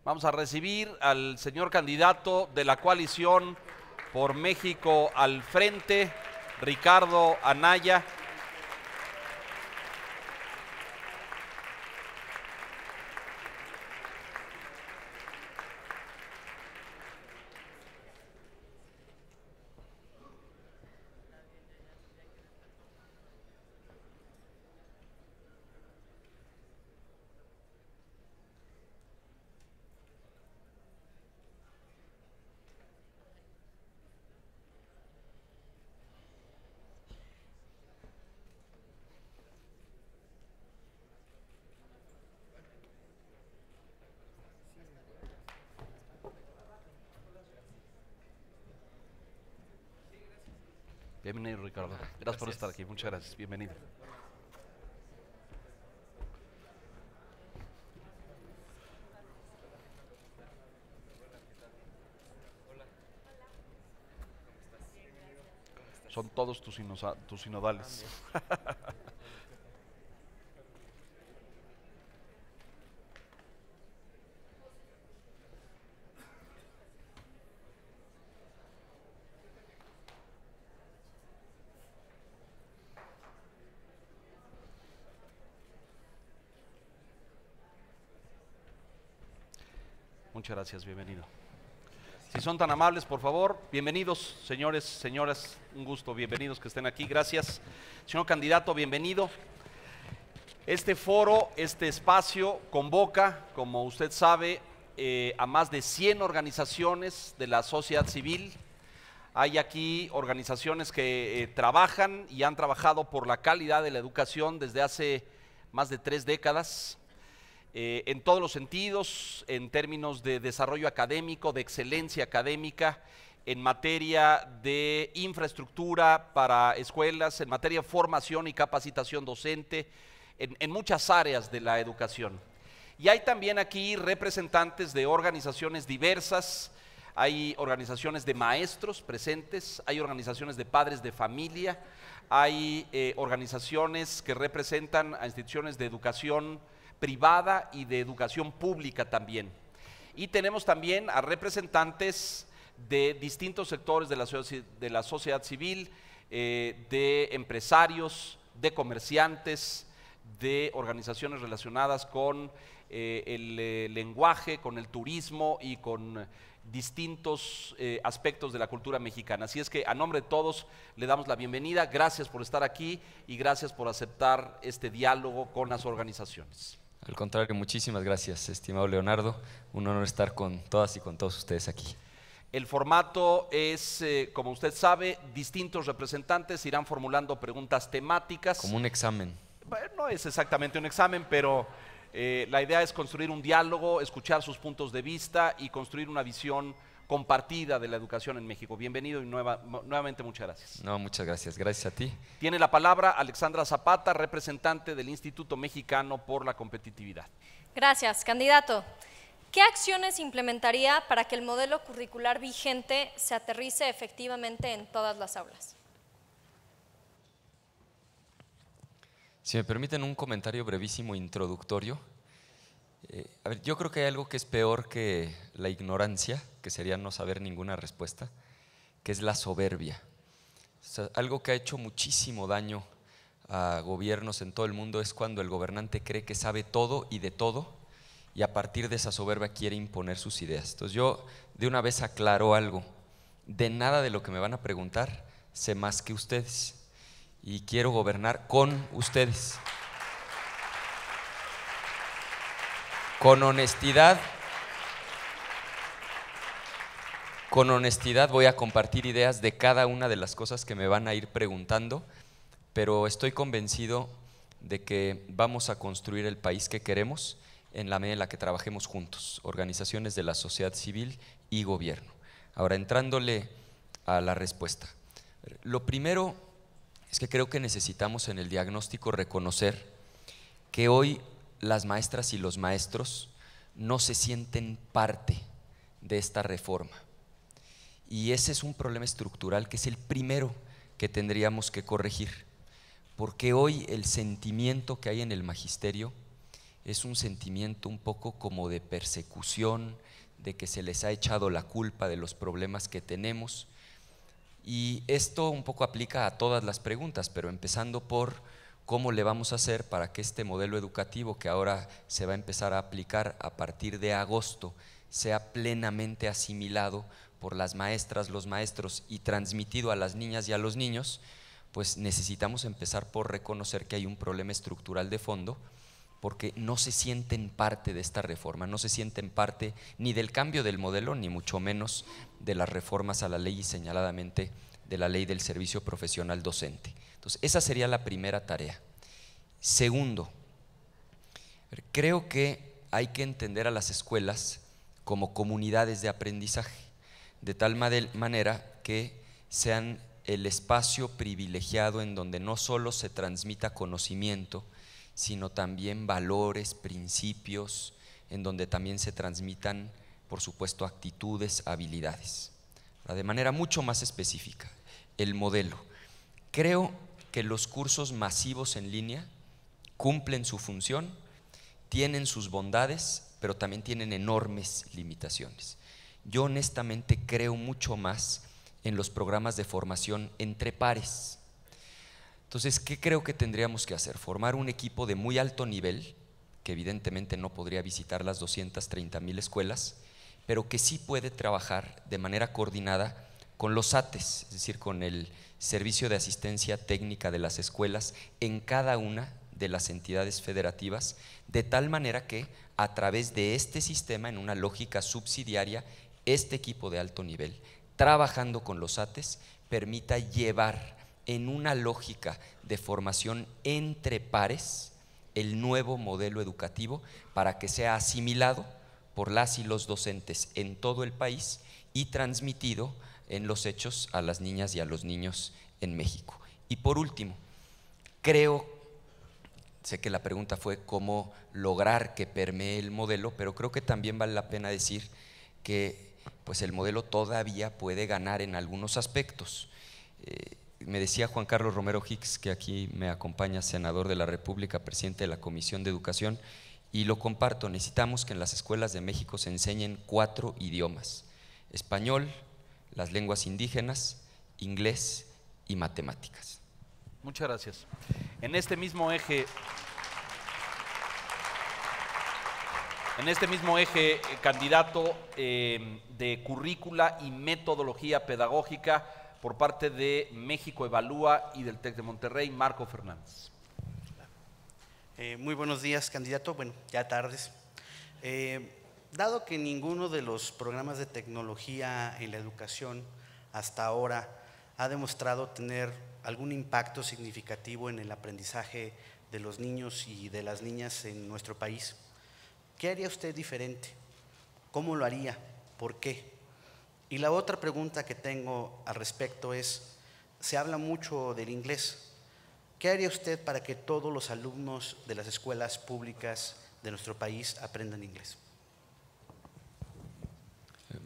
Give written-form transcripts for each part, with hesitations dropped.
Vamos a recibir al señor candidato de la coalición por México al frente, Ricardo Anaya. Bienvenido, Ricardo. Gracias por estar aquí. Muchas gracias. Bienvenido. Son todos tus sinodales. Muchas gracias, bienvenido. Si son tan amables, por favor, bienvenidos, señores, señoras, un gusto, bienvenidos que estén aquí, gracias. Señor candidato, bienvenido. Este foro, este espacio convoca, como usted sabe, a más de 100 organizaciones de la sociedad civil. Hay aquí organizaciones que trabajan y han trabajado por la calidad de la educación desde hace más de 3 décadas. En todos los sentidos, en términos de desarrollo académico, de excelencia académica, en materia de infraestructura para escuelas, en materia de formación y capacitación docente, en muchas áreas de la educación. Y hay también aquí representantes de organizaciones diversas, hay organizaciones de maestros presentes, hay organizaciones de padres de familia, hay organizaciones que representan a instituciones de educación privada y de educación pública también. Y tenemos también a representantes de distintos sectores de la sociedad civil, de empresarios, de comerciantes, de organizaciones relacionadas con el lenguaje, con el turismo y con distintos aspectos de la cultura mexicana. Así es que a nombre de todos le damos la bienvenida, gracias por estar aquí y gracias por aceptar este diálogo con las organizaciones. Al contrario, muchísimas gracias, estimado Leonardo. Un honor estar con todas y con todos ustedes aquí. El formato es, como usted sabe, distintos representantes irán formulando preguntas temáticas. Como un examen. Bueno, no es exactamente un examen, pero la idea es construir un diálogo, escuchar sus puntos de vista y construir una visión compartida de la educación en México. Bienvenido y nuevamente muchas gracias. No, muchas gracias. Gracias a ti. Tiene la palabra Alexandra Zapata, representante del Instituto Mexicano por la Competitividad. Gracias, candidato. ¿Qué acciones implementaría para que el modelo curricular vigente se aterrice efectivamente en todas las aulas? Si me permiten un comentario brevísimo introductorio. A ver, yo creo que hay algo que es peor que la ignorancia, que sería no saber ninguna respuesta, que es la soberbia. O sea, algo que ha hecho muchísimo daño a gobiernos en todo el mundo es cuando el gobernante cree que sabe todo y de todo y a partir de esa soberbia quiere imponer sus ideas. Entonces yo de una vez aclaro algo, de nada de lo que me van a preguntar sé más que ustedes y quiero gobernar con ustedes. Con honestidad voy a compartir ideas de cada una de las cosas que me van a ir preguntando, pero estoy convencido de que vamos a construir el país que queremos en la medida en la que trabajemos juntos, organizaciones de la sociedad civil y gobierno. Ahora, entrándole a la respuesta. Lo primero es que creo que necesitamos en el diagnóstico reconocer que hoy las maestras y los maestros no se sienten parte de esta reforma. Y ese es un problema estructural que es el primero que tendríamos que corregir, porque hoy el sentimiento que hay en el magisterio es un sentimiento un poco como de persecución, de que se les ha echado la culpa de los problemas que tenemos. Y esto un poco aplica a todas las preguntas, pero empezando por cómo le vamos a hacer para que este modelo educativo que ahora se va a empezar a aplicar a partir de agosto sea plenamente asimilado por las maestras, los maestros y transmitido a las niñas y a los niños. Pues necesitamos empezar por reconocer que hay un problema estructural de fondo, porque no se sienten parte de esta reforma, no se sienten parte ni del cambio del modelo, ni mucho menos de las reformas a la ley y señaladamente de la ley del servicio profesional docente. Entonces, esa sería la primera tarea. Segundo, creo que hay que entender a las escuelas como comunidades de aprendizaje, de tal manera que sean el espacio privilegiado en donde no solo se transmita conocimiento, sino también valores, principios, en donde también se transmitan, por supuesto, actitudes, habilidades. De manera mucho más específica, el modelo. Creo que los cursos masivos en línea cumplen su función, tienen sus bondades, pero también tienen enormes limitaciones. Yo honestamente creo mucho más en los programas de formación entre pares. Entonces, ¿qué creo que tendríamos que hacer? Formar un equipo de muy alto nivel, que evidentemente no podría visitar las 230,000 escuelas, pero que sí puede trabajar de manera coordinada con los ATES, es decir, con el Servicio de Asistencia Técnica de las escuelas en cada una de las entidades federativas, de tal manera que a través de este sistema, en una lógica subsidiaria, este equipo de alto nivel, trabajando con los ATES, permita llevar en una lógica de formación entre pares el nuevo modelo educativo para que sea asimilado por las y los docentes en todo el país y transmitido en los hechos a las niñas y a los niños en México. Y por último, sé que la pregunta fue cómo lograr que permee el modelo, pero creo que también vale la pena decir que pues el modelo todavía puede ganar en algunos aspectos. Me decía Juan Carlos Romero Hicks, que aquí me acompaña, senador de la República, presidente de la Comisión de Educación, y lo comparto: necesitamos que en las escuelas de México se enseñen 4 idiomas: español, las lenguas indígenas, inglés y matemáticas. Muchas gracias. En este mismo eje, candidato, de currícula y metodología pedagógica por parte de México Evalúa y del TEC de Monterrey, Marco Fernández. Muy buenos días, candidato. Bueno, ya tardes. Dado que ninguno de los programas de tecnología en la educación hasta ahora ha demostrado tener algún impacto significativo en el aprendizaje de los niños y de las niñas en nuestro país, ¿qué haría usted diferente? ¿Cómo lo haría? ¿Por qué? Y la otra pregunta que tengo al respecto es, se habla mucho del inglés. ¿Qué haría usted para que todos los alumnos de las escuelas públicas de nuestro país aprendan inglés?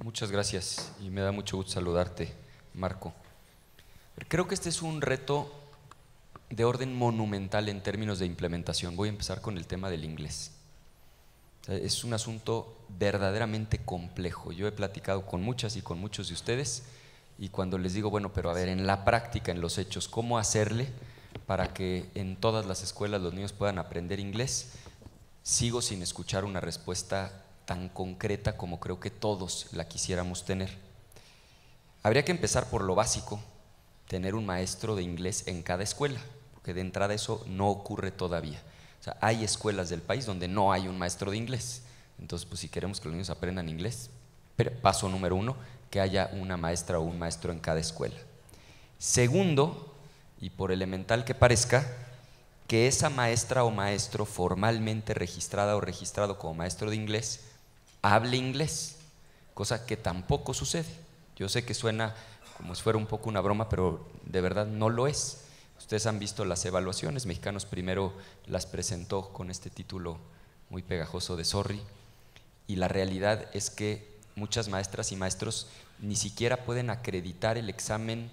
Muchas gracias y me da mucho gusto saludarte, Marco. Creo que este es un reto de orden monumental en términos de implementación. Voy a empezar con el tema del inglés. Es un asunto verdaderamente complejo. Yo he platicado con muchas y con muchos de ustedes, y cuando les digo, bueno, pero a ver, en la práctica, en los hechos, ¿cómo hacerle para que en todas las escuelas los niños puedan aprender inglés? Sigo sin escuchar una respuesta tan concreta como creo que todos la quisiéramos tener. Habría que empezar por lo básico: tener un maestro de inglés en cada escuela, porque de entrada eso no ocurre todavía. O sea, hay escuelas del país donde no hay un maestro de inglés. Entonces, pues si queremos que los niños aprendan inglés, paso número 1, que haya una maestra o un maestro en cada escuela. Segundo, y por elemental que parezca, que esa maestra o maestro formalmente registrada o registrado como maestro de inglés hable inglés, cosa que tampoco sucede. Yo sé que suena como si fuera un poco una broma, pero de verdad no lo es. Ustedes han visto las evaluaciones. Mexicanos Primero las presentó con este título muy pegajoso de Sorry, y la realidad es que muchas maestras y maestros ni siquiera pueden acreditar el examen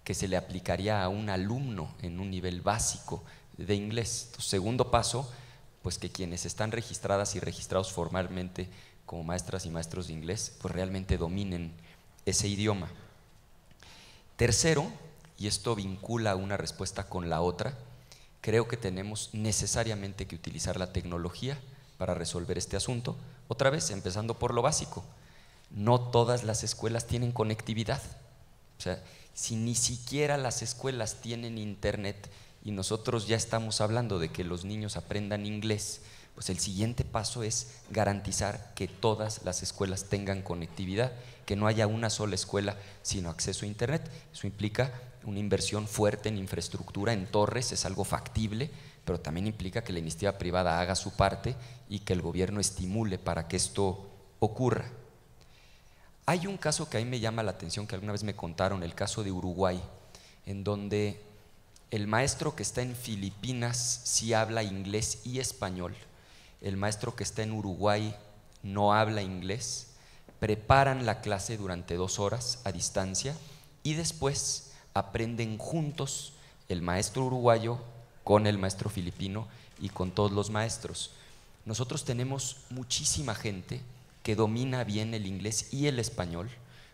que se le aplicaría a un alumno en un nivel básico de inglés. Entonces, segundo paso, pues que quienes están registradas y registrados formalmente como maestras y maestros de inglés, pues realmente dominen ese idioma. Tercero, y esto vincula una respuesta con la otra, creo que tenemos necesariamente que utilizar la tecnología para resolver este asunto. Otra vez, empezando por lo básico, no todas las escuelas tienen conectividad. O sea, si ni siquiera las escuelas tienen internet y nosotros ya estamos hablando de que los niños aprendan inglés, pues el siguiente paso es garantizar que todas las escuelas tengan conectividad, que no haya una sola escuela sin acceso a internet. Eso implica una inversión fuerte en infraestructura, en torres, es algo factible, pero también implica que la iniciativa privada haga su parte y que el gobierno estimule para que esto ocurra. Hay un caso que a mí me llama la atención, que alguna vez me contaron, el caso de Uruguay, en donde el maestro que está en Filipinas sí habla inglés y español, el maestro que está en Uruguay no habla inglés, preparan la clase durante 2 horas a distancia y después aprenden juntos el maestro uruguayo con el maestro filipino y con todos los maestros. Nosotros tenemos muchísima gente que domina bien el inglés y el español,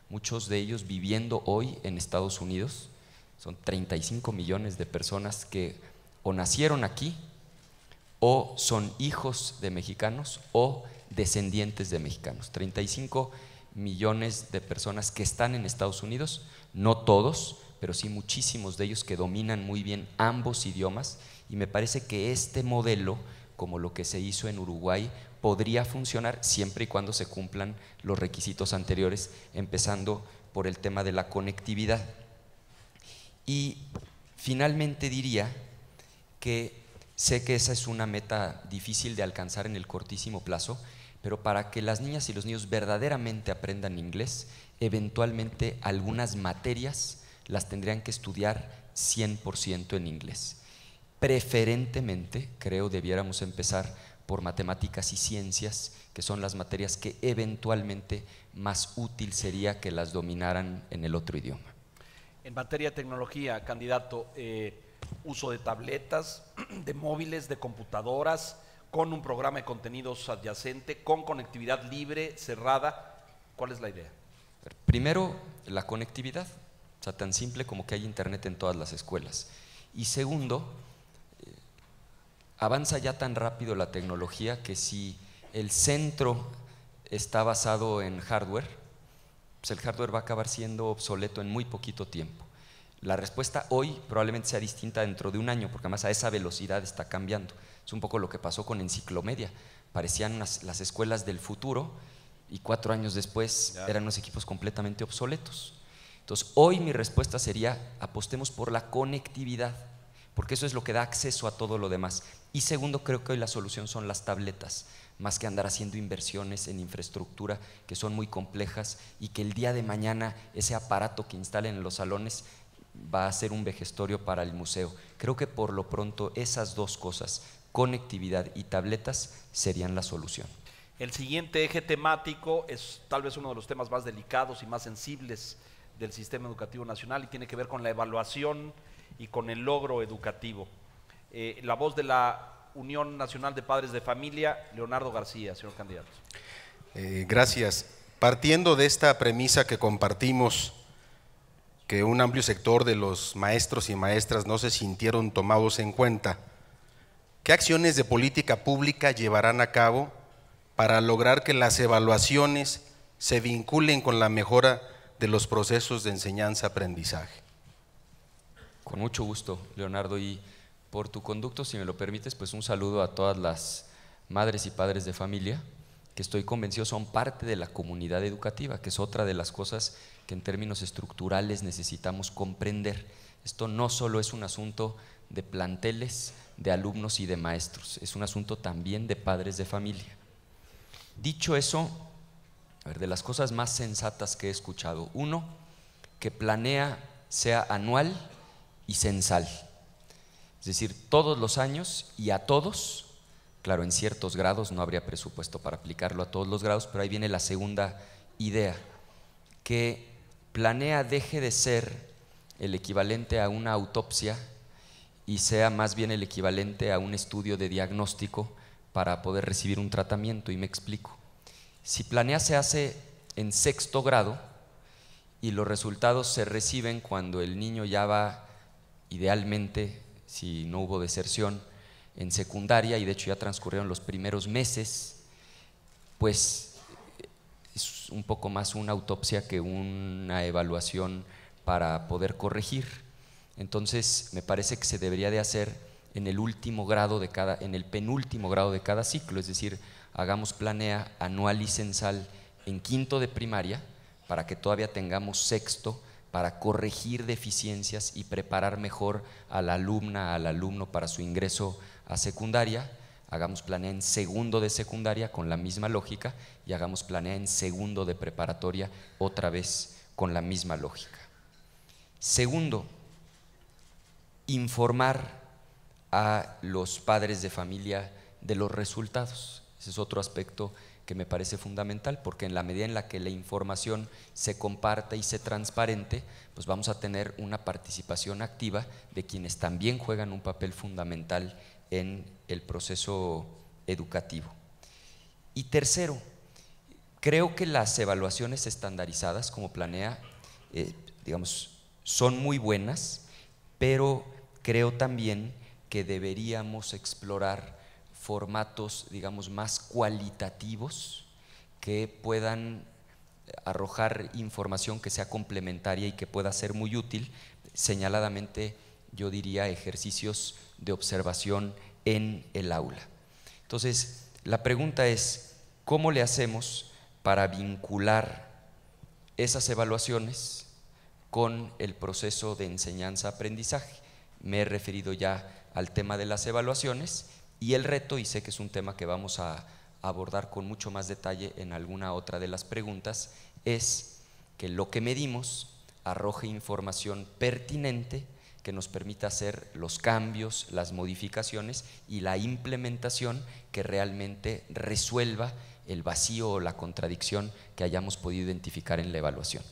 muchos de ellos viviendo hoy en Estados Unidos. Son 35 millones de personas que o nacieron aquí o son hijos de mexicanos o descendientes de mexicanos. 35 millones de personas que están en Estados Unidos, no todos, pero sí muchísimos de ellos que dominan muy bien ambos idiomas, y me parece que este modelo, como lo que se hizo en Uruguay, podría funcionar siempre y cuando se cumplan los requisitos anteriores, empezando por el tema de la conectividad. Y finalmente diría que sé que esa es una meta difícil de alcanzar en el cortísimo plazo, pero para que las niñas y los niños verdaderamente aprendan inglés, eventualmente algunas materias las tendrían que estudiar 100% en inglés. Preferentemente, creo, debiéramos empezar por matemáticas y ciencias, que son las materias que eventualmente más útil sería que las dominaran en el otro idioma. En materia de tecnología, candidato, uso de tabletas, de móviles, de computadoras, con un programa de contenidos adyacente, con conectividad libre, cerrada. ¿Cuál es la idea? Primero, la conectividad, o sea, tan simple como que hay internet en todas las escuelas. Y segundo, avanza ya tan rápido la tecnología que si el centro está basado en hardware, pues el hardware va a acabar siendo obsoleto en muy poquito tiempo. La respuesta hoy probablemente sea distinta dentro de un año, porque además a esa velocidad está cambiando. Es un poco lo que pasó con Enciclomedia. Parecían las escuelas del futuro y 4 años después eran unos equipos completamente obsoletos. Entonces, hoy mi respuesta sería: apostemos por la conectividad, porque eso es lo que da acceso a todo lo demás. Y segundo, creo que hoy la solución son las tabletas, más que andar haciendo inversiones en infraestructura que son muy complejas y que el día de mañana ese aparato que instalen en los salones va a ser un vejestorio para el museo. Creo que por lo pronto esas dos cosas, conectividad y tabletas, serían la solución. El siguiente eje temático es tal vez uno de los temas más delicados y más sensibles del sistema educativo nacional, y tiene que ver con la evaluación y con el logro educativo. La voz de la Unión Nacional de Padres de Familia, Leonardo García, señor candidato. Gracias. Partiendo de esta premisa que compartimos, que un amplio sector de los maestros y maestras no se sintieron tomados en cuenta, ¿qué acciones de política pública llevarán a cabo para lograr que las evaluaciones se vinculen con la mejora de los procesos de enseñanza-aprendizaje? Con mucho gusto, Leonardo, y por tu conducto, si me lo permites, pues un saludo a todas las madres y padres de familia, que estoy convencido son parte de la comunidad educativa, que es otra de las cosas que en términos estructurales necesitamos comprender. Esto no solo es un asunto de planteles, de alumnos y de maestros, es un asunto también de padres de familia. Dicho eso, a ver, de las cosas más sensatas que he escuchado, uno, que planea sea anual y censal, es decir, todos los años y a todos. Claro, en ciertos grados no habría presupuesto para aplicarlo a todos los grados, pero ahí viene la segunda idea, que planea deje de ser el equivalente a una autopsia y sea más bien el equivalente a un estudio de diagnóstico para poder recibir un tratamiento, y me explico. Si Planea se hace en 6º grado y los resultados se reciben cuando el niño ya va, idealmente, si no hubo deserción, en secundaria, y de hecho ya transcurrieron los primeros meses, pues es un poco más una autopsia que una evaluación para poder corregir. Entonces me parece que se debería de hacer en el penúltimo grado de cada ciclo, es decir, hagamos Planea anual y censal en 5º de primaria, para que todavía tengamos 6º, para corregir deficiencias y preparar mejor a la alumna, al alumno para su ingreso a secundaria. Hagamos Planea en 2º de secundaria con la misma lógica, y hagamos Planea en 2º de preparatoria otra vez con la misma lógica. Segundo, informar a los padres de familia de los resultados. Ese es otro aspecto que me parece fundamental, porque en la medida en la que la información se comparta y se transparente, pues vamos a tener una participación activa de quienes también juegan un papel fundamental en el proceso educativo. Y tercero, creo que las evaluaciones estandarizadas como Planea, digamos, son muy buenas, pero creo también que deberíamos explorar formatos, digamos, más cualitativos que puedan arrojar información que sea complementaria y que pueda ser muy útil, señaladamente yo diría ejercicios de observación en el aula. Entonces, la pregunta es, ¿cómo le hacemos para vincular esas evaluaciones con el proceso de enseñanza-aprendizaje? Me he referido ya al tema de las evaluaciones, y el reto, y sé que es un tema que vamos a abordar con mucho más detalle en alguna otra de las preguntas, es que lo que medimos arroje información pertinente que nos permita hacer los cambios, las modificaciones y la implementación que realmente resuelva el vacío o la contradicción que hayamos podido identificar en la evaluación.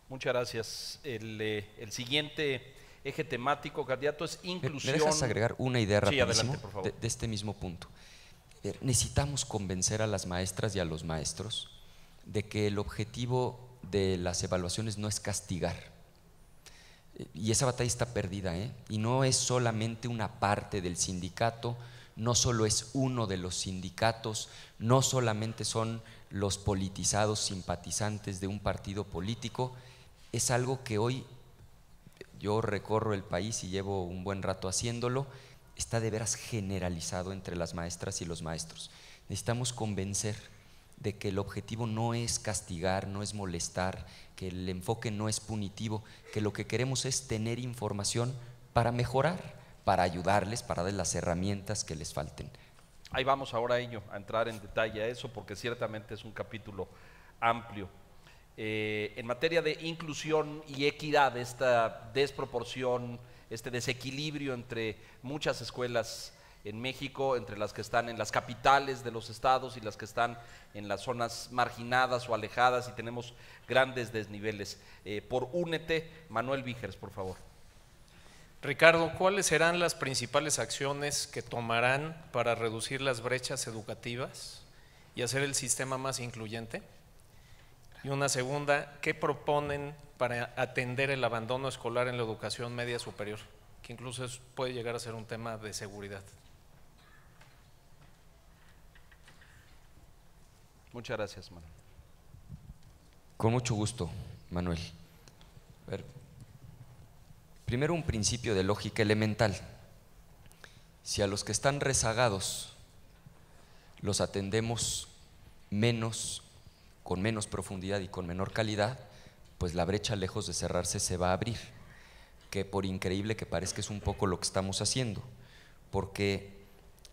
Muchas gracias. El siguiente eje temático, candidato, es inclusión. ¿Me dejas agregar una idea rapidísimo? Sí, adelante, por favor. De este mismo punto? Necesitamos convencer a las maestras y a los maestros de que el objetivo de las evaluaciones no es castigar. Y esa batalla está perdida, y no es solamente una parte del sindicato, no solo es uno de los sindicatos, no solamente son los politizados simpatizantes de un partido político, es algo que hoy yo recorro el país y llevo un buen rato haciéndolo, está de veras generalizado entre las maestras y los maestros. Necesitamos convencer de que el objetivo no es castigar, no es molestar, que el enfoque no es punitivo, que lo que queremos es tener información para mejorar, para ayudarles, para darles las herramientas que les falten. Ahí vamos ahora a entrar en detalle a eso, porque ciertamente es un capítulo amplio. En materia de inclusión y equidad, esta desproporción, este desequilibrio entre muchas escuelas en México, entre las que están en las capitales de los estados y las que están en las zonas marginadas o alejadas, y tenemos grandes desniveles. Por Únete, Manuel Vígeres, por favor. Ricardo, ¿cuáles serán las principales acciones que tomarán para reducir las brechas educativas y hacer el sistema más incluyente? Y una segunda, ¿qué proponen para atender el abandono escolar en la educación media superior? Que incluso puede llegar a ser un tema de seguridad. Muchas gracias, Manuel. Con mucho gusto, Manuel. A ver, primero, un principio de lógica elemental. Si a los que están rezagados los atendemos menos, con menos profundidad y con menor calidad, pues la brecha, lejos de cerrarse, se va a abrir, que por increíble que parezca es un poco lo que estamos haciendo, porque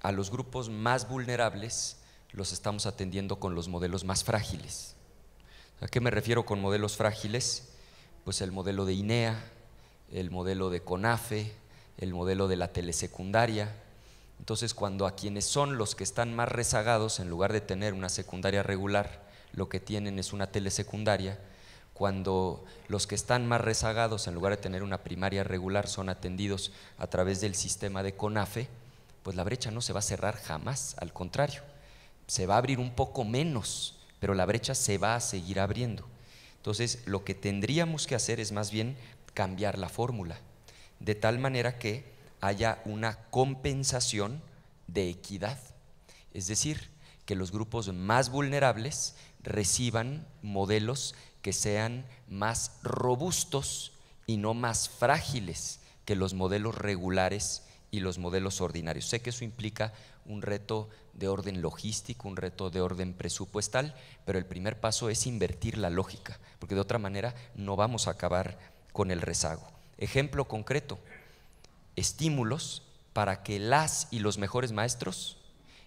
a los grupos más vulnerables los estamos atendiendo con los modelos más frágiles. ¿A qué me refiero con modelos frágiles? Pues el modelo de INEA, el modelo de CONAFE, el modelo de la telesecundaria. Entonces, cuando a quienes son los que están más rezagados, en lugar de tener una secundaria regular, lo que tienen es una telesecundaria, cuando los que están más rezagados, en lugar de tener una primaria regular, son atendidos a través del sistema de CONAFE, pues la brecha no se va a cerrar jamás, al contrario, se va a abrir un poco menos, pero la brecha se va a seguir abriendo. Entonces, lo que tendríamos que hacer es más bien cambiar la fórmula, de tal manera que haya una compensación de equidad, es decir, que los grupos más vulnerables reciban modelos que sean más robustos y no más frágiles que los modelos regulares y los modelos ordinarios. Sé que eso implica un reto de orden logístico, un reto de orden presupuestal, pero el primer paso es invertir la lógica, porque de otra manera no vamos a acabar con el rezago. Ejemplo concreto, estímulos para que las y los mejores maestros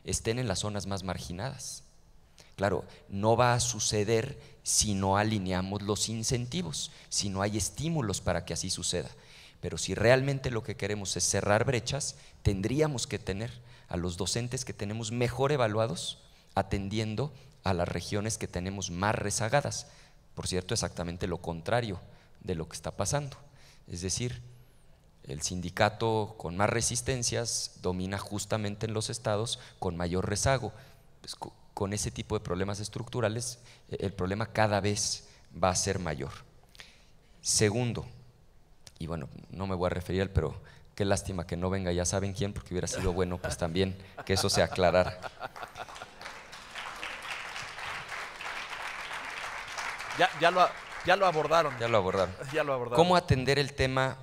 estén en las zonas más marginadas. Claro, no va a suceder si no alineamos los incentivos, si no hay estímulos para que así suceda. Pero si realmente lo que queremos es cerrar brechas, tendríamos que tener a los docentes que tenemos mejor evaluados atendiendo a las regiones que tenemos más rezagadas. Por cierto, exactamente lo contrario de lo que está pasando. Es decir, el sindicato con más resistencias domina justamente en los estados con mayor rezago. Pues, con ese tipo de problemas estructurales, el problema cada vez va a ser mayor. Segundo, y bueno, no me voy a referir a él, pero qué lástima que no venga, ya saben quién, porque hubiera sido bueno pues también que eso se aclarara. Ya lo abordaron. Ya lo abordaron. Ya lo abordaron. ¿Cómo atender el tema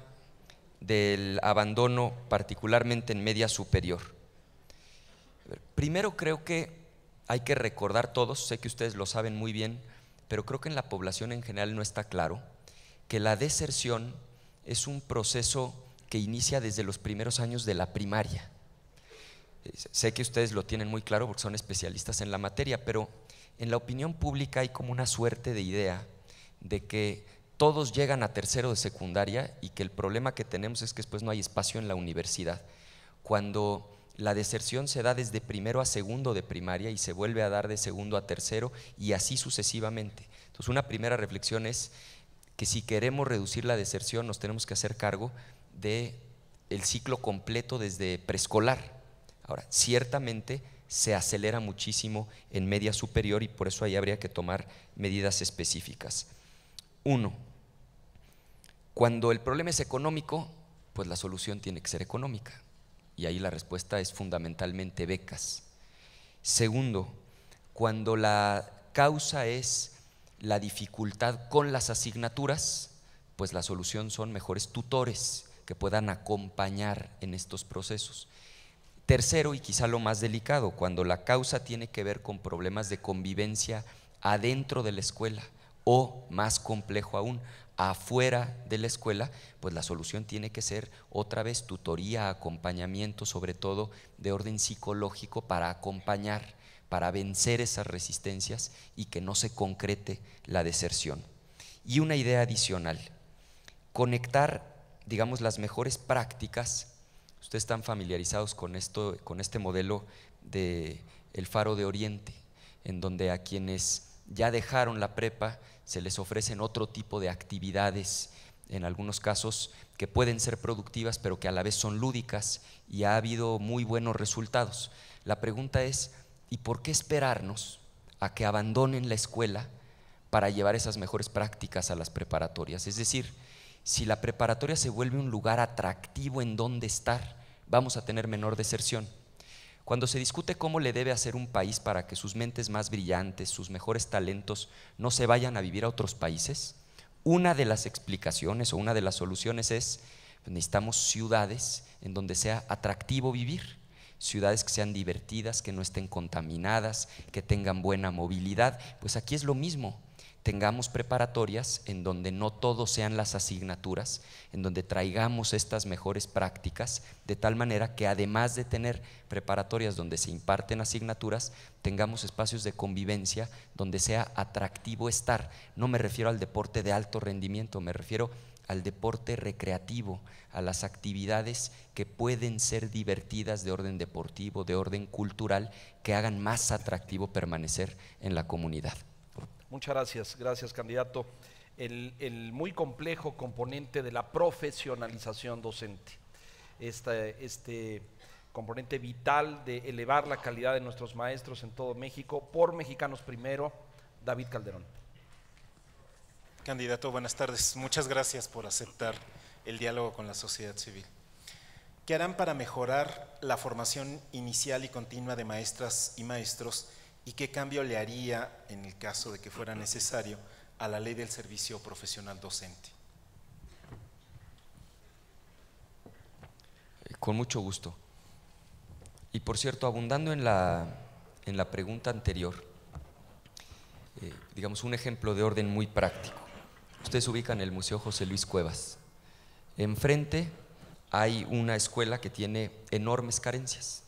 del abandono, particularmente en media superior? Primero creo que hay que recordar todos, sé que ustedes lo saben muy bien, pero creo que en la población en general no está claro que la deserción es un proceso que inicia desde los primeros años de la primaria. Sé que ustedes lo tienen muy claro porque son especialistas en la materia, pero en la opinión pública hay como una suerte de idea de que todos llegan a tercero de secundaria y que el problema que tenemos es que después no hay espacio en la universidad, cuando la deserción se da desde primero a segundo de primaria y se vuelve a dar de segundo a tercero y así sucesivamente. Entonces, una primera reflexión es que si queremos reducir la deserción nos tenemos que hacer cargo del ciclo completo desde preescolar. Ahora, ciertamente se acelera muchísimo en media superior y por eso ahí habría que tomar medidas específicas. Uno, cuando el problema es económico, pues la solución tiene que ser económica. Y ahí la respuesta es fundamentalmente becas. Segundo, cuando la causa es la dificultad con las asignaturas, pues la solución son mejores tutores que puedan acompañar en estos procesos. Tercero, y quizá lo más delicado, cuando la causa tiene que ver con problemas de convivencia adentro de la escuela o, más complejo aún, afuera de la escuela, pues la solución tiene que ser otra vez tutoría, acompañamiento, sobre todo de orden psicológico para acompañar, para vencer esas resistencias y que no se concrete la deserción. Y una idea adicional, conectar, digamos, las mejores prácticas. Ustedes están familiarizados con esto, con este modelo de el Faro de Oriente, en donde a quienes ya dejaron la prepa se les ofrecen otro tipo de actividades, en algunos casos que pueden ser productivas pero que a la vez son lúdicas, y ha habido muy buenos resultados. La pregunta es, ¿y por qué esperarnos a que abandonen la escuela para llevar esas mejores prácticas a las preparatorias? Es decir, si la preparatoria se vuelve un lugar atractivo en donde estar, vamos a tener menor deserción. Cuando se discute cómo le debe hacer un país para que sus mentes más brillantes, sus mejores talentos no se vayan a vivir a otros países, una de las explicaciones o una de las soluciones es, necesitamos ciudades en donde sea atractivo vivir, ciudades que sean divertidas, que no estén contaminadas, que tengan buena movilidad. Pues aquí es lo mismo. Tengamos preparatorias en donde no todo sean las asignaturas, en donde traigamos estas mejores prácticas, de tal manera que además de tener preparatorias donde se imparten asignaturas, tengamos espacios de convivencia donde sea atractivo estar. No me refiero al deporte de alto rendimiento, me refiero al deporte recreativo, a las actividades que pueden ser divertidas de orden deportivo, de orden cultural, que hagan más atractivo permanecer en la comunidad. Muchas gracias candidato. El muy complejo componente de la profesionalización docente, este componente vital de elevar la calidad de nuestros maestros en todo México, por Mexicanos Primero, David Calderón. Candidato, buenas tardes. Muchas gracias por aceptar el diálogo con la sociedad civil. ¿Qué harán para mejorar la formación inicial y continua de maestras y maestros y qué cambio le haría, en el caso de que fuera necesario, a la ley del servicio profesional docente? Con mucho gusto. Y por cierto, abundando en la pregunta anterior, digamos un ejemplo de orden muy práctico. Ustedes ubican el Museo José Luis Cuevas. Enfrente hay una escuela que tiene enormes carencias.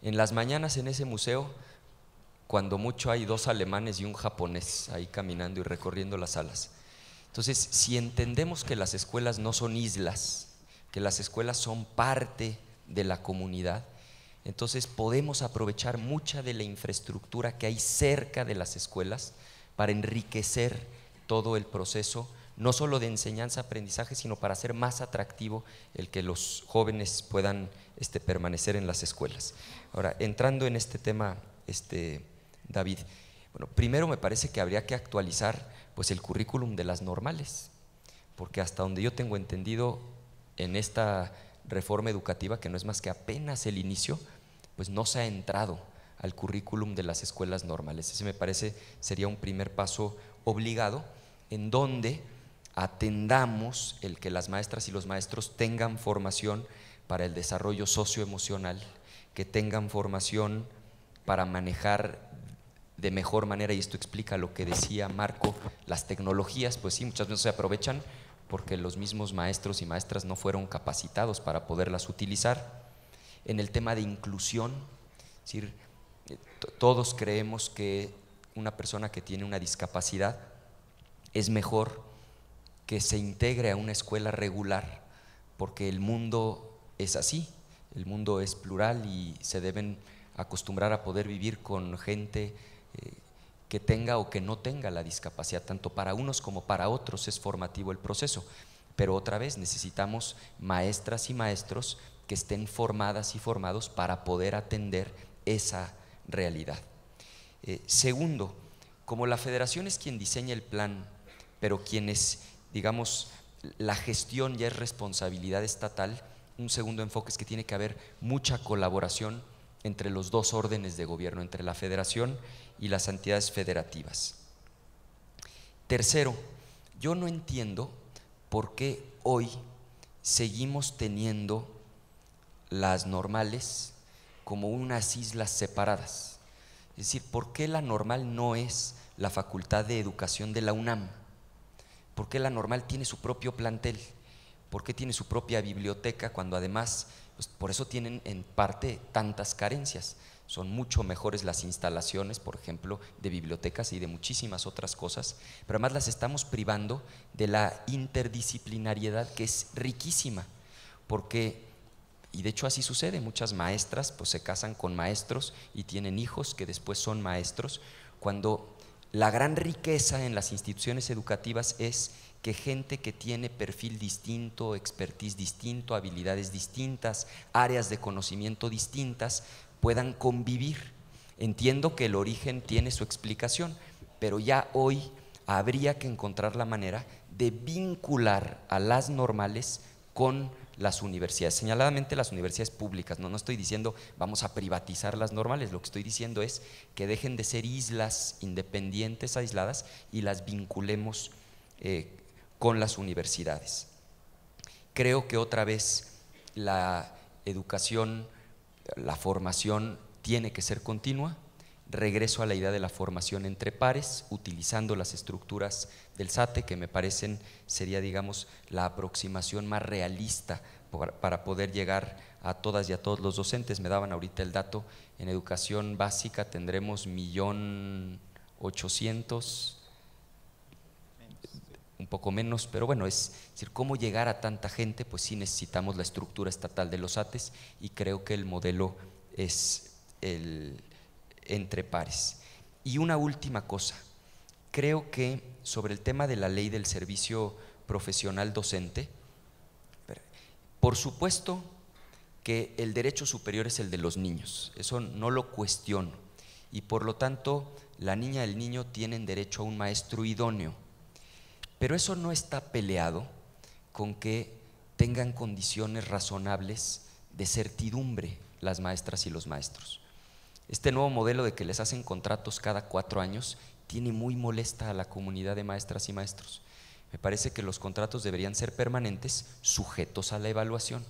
En las mañanas en ese museo, cuando mucho hay 2 alemanes y un japonés ahí caminando y recorriendo las salas. Entonces, si entendemos que las escuelas no son islas, que las escuelas son parte de la comunidad, entonces podemos aprovechar mucha de la infraestructura que hay cerca de las escuelas para enriquecer todo el proceso, no solo de enseñanza-aprendizaje, sino para hacer más atractivo el que los jóvenes puedan permanecer en las escuelas. Ahora, entrando en este tema, David, bueno, primero me parece que habría que actualizar pues el currículum de las normales, porque hasta donde yo tengo entendido en esta reforma educativa, que no es más que apenas el inicio, pues no se ha entrado al currículum de las escuelas normales. Ese me parece sería un primer paso obligado, en donde atendamos el que las maestras y los maestros tengan formación para el desarrollo socioemocional, que tengan formación para manejar de mejor manera, y esto explica lo que decía Marco, las tecnologías, pues sí, muchas veces se aprovechan porque los mismos maestros y maestras no fueron capacitados para poderlas utilizar. En el tema de inclusión, es decir, todos creemos que una persona que tiene una discapacidad es mejor que se integre a una escuela regular, porque el mundo es así, el mundo es plural y se deben acostumbrar a poder vivir con gente que tenga o que no tenga la discapacidad. Tanto para unos como para otros es formativo el proceso, pero otra vez necesitamos maestras y maestros que estén formadas y formados para poder atender esa realidad. Segundo, como la federación es quien diseña el plan, pero quienes, digamos, la gestión ya es responsabilidad estatal, un segundo enfoque es que tiene que haber mucha colaboración entre los 2 órdenes de gobierno, entre la federación y las entidades federativas. Tercero, yo no entiendo por qué hoy seguimos teniendo las normales como unas islas separadas. Es decir, ¿por qué la normal no es la Facultad de Educación de la UNAM? ¿Por qué la normal tiene su propio plantel? ¿Por qué tiene su propia biblioteca cuando además, pues por eso tienen en parte tantas carencias? Son mucho mejores las instalaciones, por ejemplo, de bibliotecas y de muchísimas otras cosas, pero además las estamos privando de la interdisciplinariedad que es riquísima, porque, y de hecho así sucede, muchas maestras pues se casan con maestros y tienen hijos que después son maestros, cuando la gran riqueza en las instituciones educativas es que gente que tiene perfil distinto, expertise distinto, habilidades distintas, áreas de conocimiento distintas, puedan convivir. Entiendo que el origen tiene su explicación, pero ya hoy habría que encontrar la manera de vincular a las normales con las universidades, señaladamente las universidades públicas. No estoy diciendo vamos a privatizar las normales, lo que estoy diciendo es que dejen de ser islas independientes, aisladas, y las vinculemos con las universidades. Creo que otra vez la educación, la formación tiene que ser continua. Regreso a la idea de la formación entre pares, utilizando las estructuras del SATE, que me parecen sería, digamos, la aproximación más realista para poder llegar a todas y a todos los docentes. Me daban ahorita el dato, en educación básica tendremos 1.800.000, un poco menos, pero bueno, es decir, cómo llegar a tanta gente, pues sí necesitamos la estructura estatal de los SATES, y creo que el modelo es el entre pares. Y una última cosa, creo que sobre el tema de la ley del servicio profesional docente, por supuesto que el derecho superior es el de los niños, eso no lo cuestiono, y por lo tanto la niña y el niño tienen derecho a un maestro idóneo, pero eso no está peleado con que tengan condiciones razonables de certidumbre las maestras y los maestros. Este nuevo modelo de que les hacen contratos cada 4 años tiene muy molesta a la comunidad de maestras y maestros. Me parece que los contratos deberían ser permanentes, sujetos a la evaluación.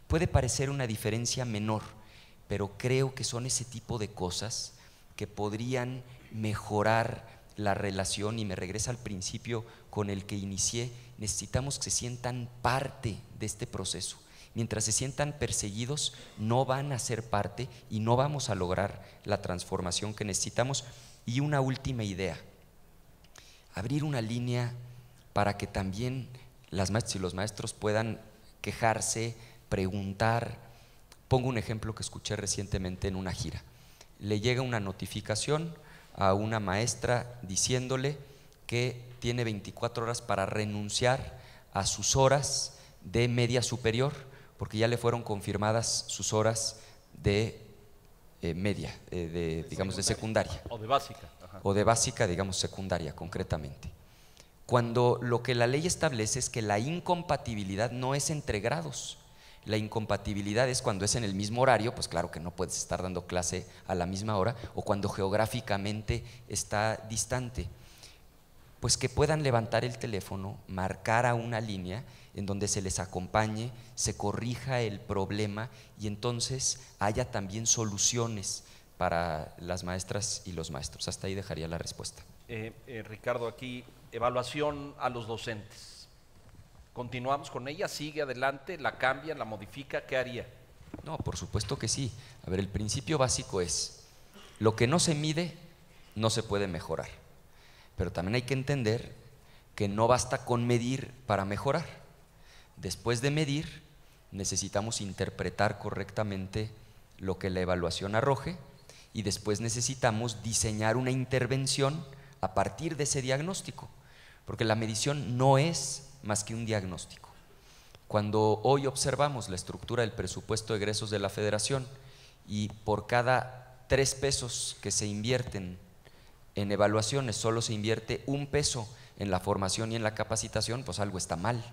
Puede parecer una diferencia menor, pero creo que son ese tipo de cosas que podrían mejorar la relación, y me regresa al principio con el que inicié. Necesitamos que se sientan parte de este proceso. Mientras se sientan perseguidos, no van a ser parte y no vamos a lograr la transformación que necesitamos. Y una última idea, abrir una línea para que también las maestras y los maestros puedan quejarse, preguntar. Pongo un ejemplo que escuché recientemente en una gira. Le llega una notificación a una maestra diciéndole que tiene 24 horas para renunciar a sus horas de media superior, porque ya le fueron confirmadas sus horas de media, digamos de secundaria. O de básica. Ajá. O de básica, digamos secundaria concretamente. Cuando lo que la ley establece es que la incompatibilidad no es entre grados. La incompatibilidad es cuando es en el mismo horario, pues claro que no puedes estar dando clase a la misma hora, o cuando geográficamente está distante. Pues que puedan levantar el teléfono, marcar a una línea en donde se les acompañe, se corrija el problema y entonces haya también soluciones para las maestras y los maestros. Hasta ahí dejaría la respuesta. Ricardo, aquí, evaluación a los docentes. ¿Continuamos con ella? ¿Sigue adelante? ¿La cambia? ¿La modifica? ¿Qué haría? No, por supuesto que sí. A ver, el principio básico es, lo que no se mide no se puede mejorar. Pero también hay que entender que no basta con medir para mejorar. Después de medir, necesitamos interpretar correctamente lo que la evaluación arroje y después necesitamos diseñar una intervención a partir de ese diagnóstico, porque la medición no es más que un diagnóstico. Cuando hoy observamos la estructura del presupuesto de egresos de la Federación y por cada 3 pesos que se invierten en evaluaciones solo se invierte 1 peso en la formación y en la capacitación, pues algo está mal.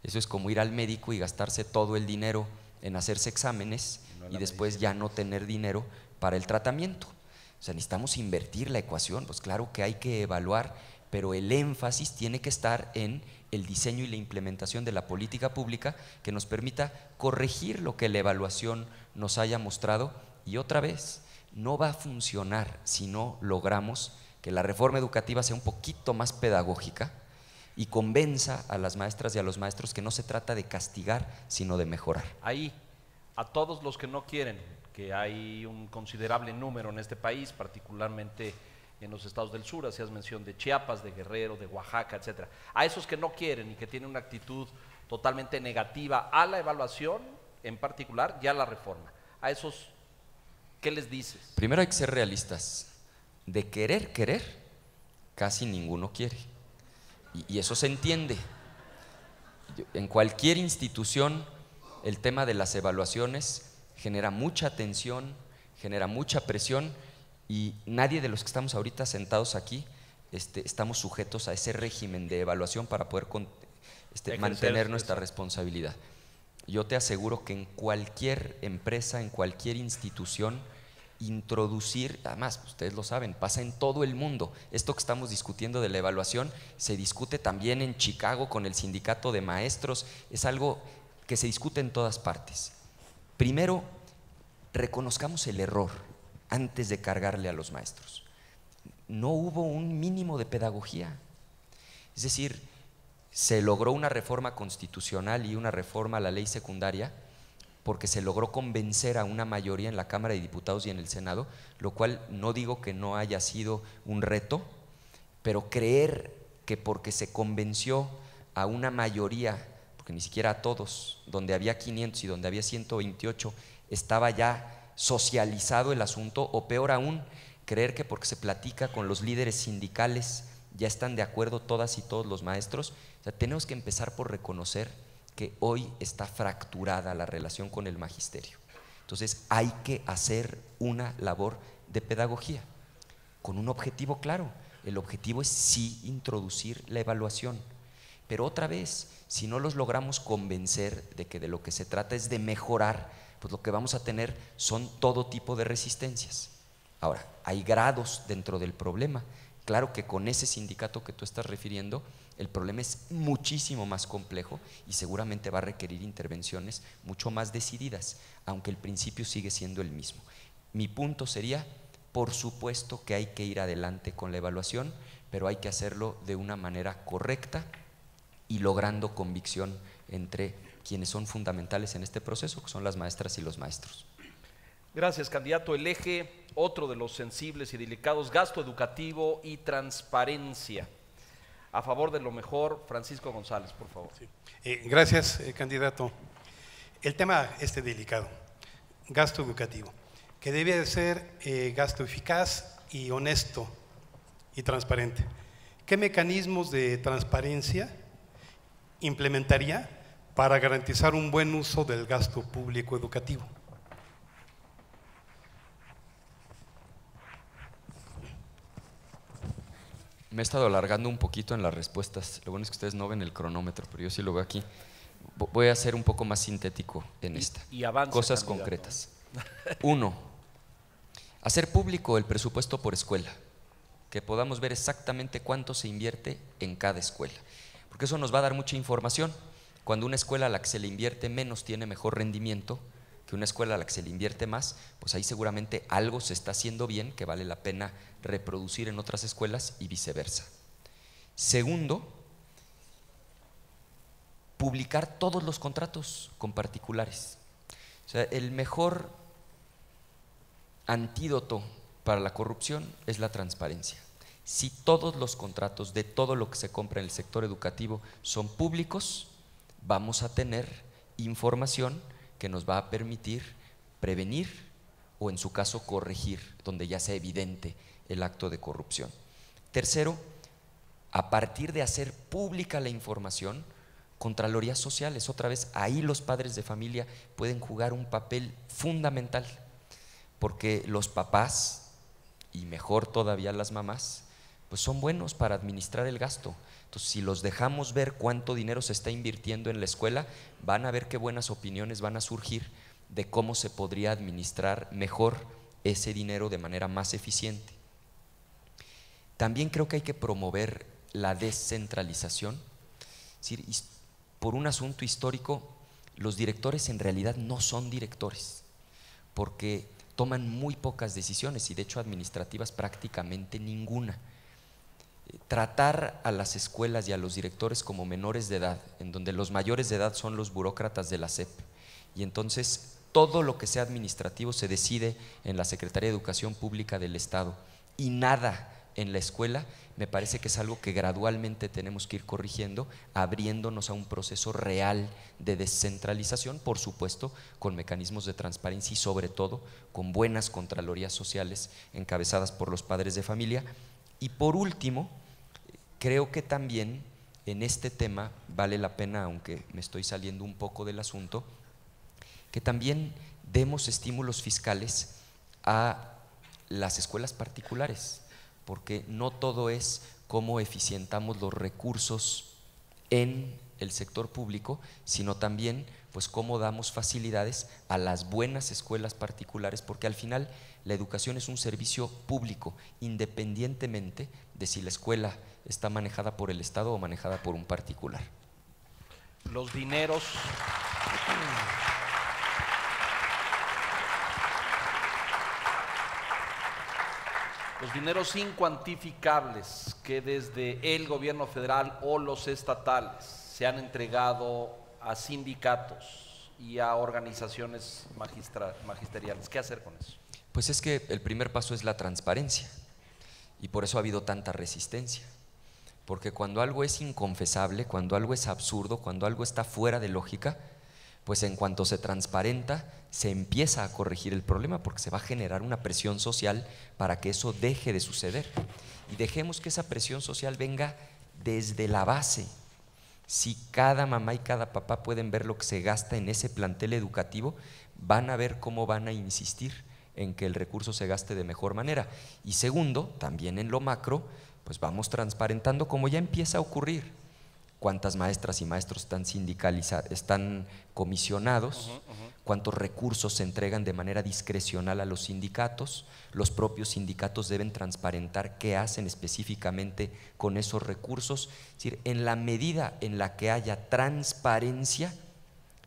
Eso es como ir al médico y gastarse todo el dinero en hacerse exámenes y después ya no tener dinero para el tratamiento. O sea, necesitamos invertir la ecuación, pues claro que hay que evaluar, pero el énfasis tiene que estar en el diseño y la implementación de la política pública que nos permita corregir lo que la evaluación nos haya mostrado. Y otra vez, no va a funcionar si no logramos que la reforma educativa sea un poquito más pedagógica y convenza a las maestras y a los maestros que no se trata de castigar, sino de mejorar. Ahí, a todos los que no quieren, que hay un considerable número en este país, particularmente en los estados del sur, hacías mención de Chiapas, de Guerrero, de Oaxaca, etcétera. A esos que no quieren y que tienen una actitud totalmente negativa a la evaluación, en particular, y a la reforma. A esos, ¿qué les dices? Primero hay que ser realistas. De querer, casi ninguno quiere. Y eso se entiende. En cualquier institución, el tema de las evaluaciones genera mucha tensión, genera mucha presión, y nadie de los que estamos ahorita sentados aquí estamos sujetos a ese régimen de evaluación para poder mantener nuestra responsabilidad. Yo te aseguro que en cualquier empresa, en cualquier institución, introducir, además ustedes lo saben, pasa en todo el mundo. Esto que estamos discutiendo de la evaluación se discute también en Chicago con el sindicato de maestros, es algo que se discute en todas partes. Primero, reconozcamos el error antes de cargarle a los maestros. No hubo un mínimo de pedagogía. Es decir, se logró una reforma constitucional y una reforma a la ley secundaria porque se logró convencer a una mayoría en la Cámara de Diputados y en el Senado, lo cual no digo que no haya sido un reto, pero creer que porque se convenció a una mayoría, porque ni siquiera a todos, donde había 500 y donde había 128, estaba ya socializado el asunto, o peor aún, creer que porque se platica con los líderes sindicales ya están de acuerdo todas y todos los maestros. O sea, tenemos que empezar por reconocer que hoy está fracturada la relación con el magisterio. Entonces hay que hacer una labor de pedagogía con un objetivo claro. El objetivo es sí introducir la evaluación, pero otra vez, si no los logramos convencer de que de lo que se trata es de mejorar, pues lo que vamos a tener son todo tipo de resistencias. Ahora, hay grados dentro del problema. Claro que con ese sindicato que tú estás refiriendo, el problema es muchísimo más complejo y seguramente va a requerir intervenciones mucho más decididas, aunque el principio sigue siendo el mismo. Mi punto sería, por supuesto que hay que ir adelante con la evaluación, pero hay que hacerlo de una manera correcta y logrando convicción entre quienes son fundamentales en este proceso, que son las maestras y los maestros. Gracias, candidato. El eje, otro de los sensibles y delicados, gasto educativo y transparencia. A favor de lo mejor, Francisco González, por favor. Sí. Gracias, candidato. El tema delicado, gasto educativo, que debe de ser gasto eficaz y honesto y transparente. ¿Qué mecanismos de transparencia implementaría para garantizar un buen uso del gasto público educativo? Me he estado alargando un poquito en las respuestas. Lo bueno es que ustedes no ven el cronómetro, pero yo sí lo veo aquí. Voy a ser un poco más sintético en esta. Y avance, cosas candidato. Concretas. 1. Hacer público el presupuesto por escuela, que podamos ver exactamente cuánto se invierte en cada escuela, porque eso nos va a dar mucha información. Cuando una escuela a la que se le invierte menos tiene mejor rendimiento que una escuela a la que se le invierte más, pues ahí seguramente algo se está haciendo bien que vale la pena reproducir en otras escuelas y viceversa. 2, publicar todos los contratos con particulares. O sea, el mejor antídoto para la corrupción es la transparencia. Si todos los contratos de todo lo que se compra en el sector educativo son públicos, vamos a tener información que nos va a permitir prevenir o en su caso corregir donde ya sea evidente el acto de corrupción. 3, a partir de hacer pública la información, contralorías sociales, otra vez ahí los padres de familia pueden jugar un papel fundamental, porque los papás, y mejor todavía las mamás, pues son buenos para administrar el gasto. Entonces, si los dejamos ver cuánto dinero se está invirtiendo en la escuela, van a ver qué buenas opiniones van a surgir de cómo se podría administrar mejor ese dinero de manera más eficiente. También creo que hay que promover la descentralización. Es decir, por un asunto histórico, los directores en realidad no son directores, porque toman muy pocas decisiones y de hecho administrativas prácticamente ninguna. Tratar a las escuelas y a los directores como menores de edad, en donde los mayores de edad son los burócratas de la SEP, y entonces todo lo que sea administrativo se decide en la Secretaría de Educación Pública del Estado y nada en la escuela, me parece que es algo que gradualmente tenemos que ir corrigiendo, abriéndonos a un proceso real de descentralización, por supuesto con mecanismos de transparencia y sobre todo con buenas contralorías sociales encabezadas por los padres de familia. Y por último, creo que también en este tema vale la pena, aunque me estoy saliendo un poco del asunto, que también demos estímulos fiscales a las escuelas particulares, porque no todo es cómo eficientamos los recursos en el sector público, sino también pues cómo damos facilidades a las buenas escuelas particulares, porque al final la educación es un servicio público, independientemente de si la escuela está manejada por el Estado o manejada por un particular. Los dineros. Los dineros incuantificables que desde el gobierno federal o los estatales se han entregado a sindicatos y a organizaciones magisteriales. ¿Qué hacer con eso? Pues es que el primer paso es la transparencia y por eso ha habido tanta resistencia, porque cuando algo es inconfesable, cuando algo es absurdo, cuando algo está fuera de lógica, pues en cuanto se transparenta se empieza a corregir el problema, porque se va a generar una presión social para que eso deje de suceder y dejemos que esa presión social venga desde la base. Si cada mamá y cada papá pueden ver lo que se gasta en ese plantel educativo, van a ver cómo van a insistir en que el recurso se gaste de mejor manera. Y segundo, también en lo macro, pues vamos transparentando, como ya empieza a ocurrir, cuántas maestras y maestros están sindicalizados, están comisionados, cuántos recursos se entregan de manera discrecional a los sindicatos. Los propios sindicatos deben transparentar qué hacen específicamente con esos recursos. Es decir, en la medida en la que haya transparencia,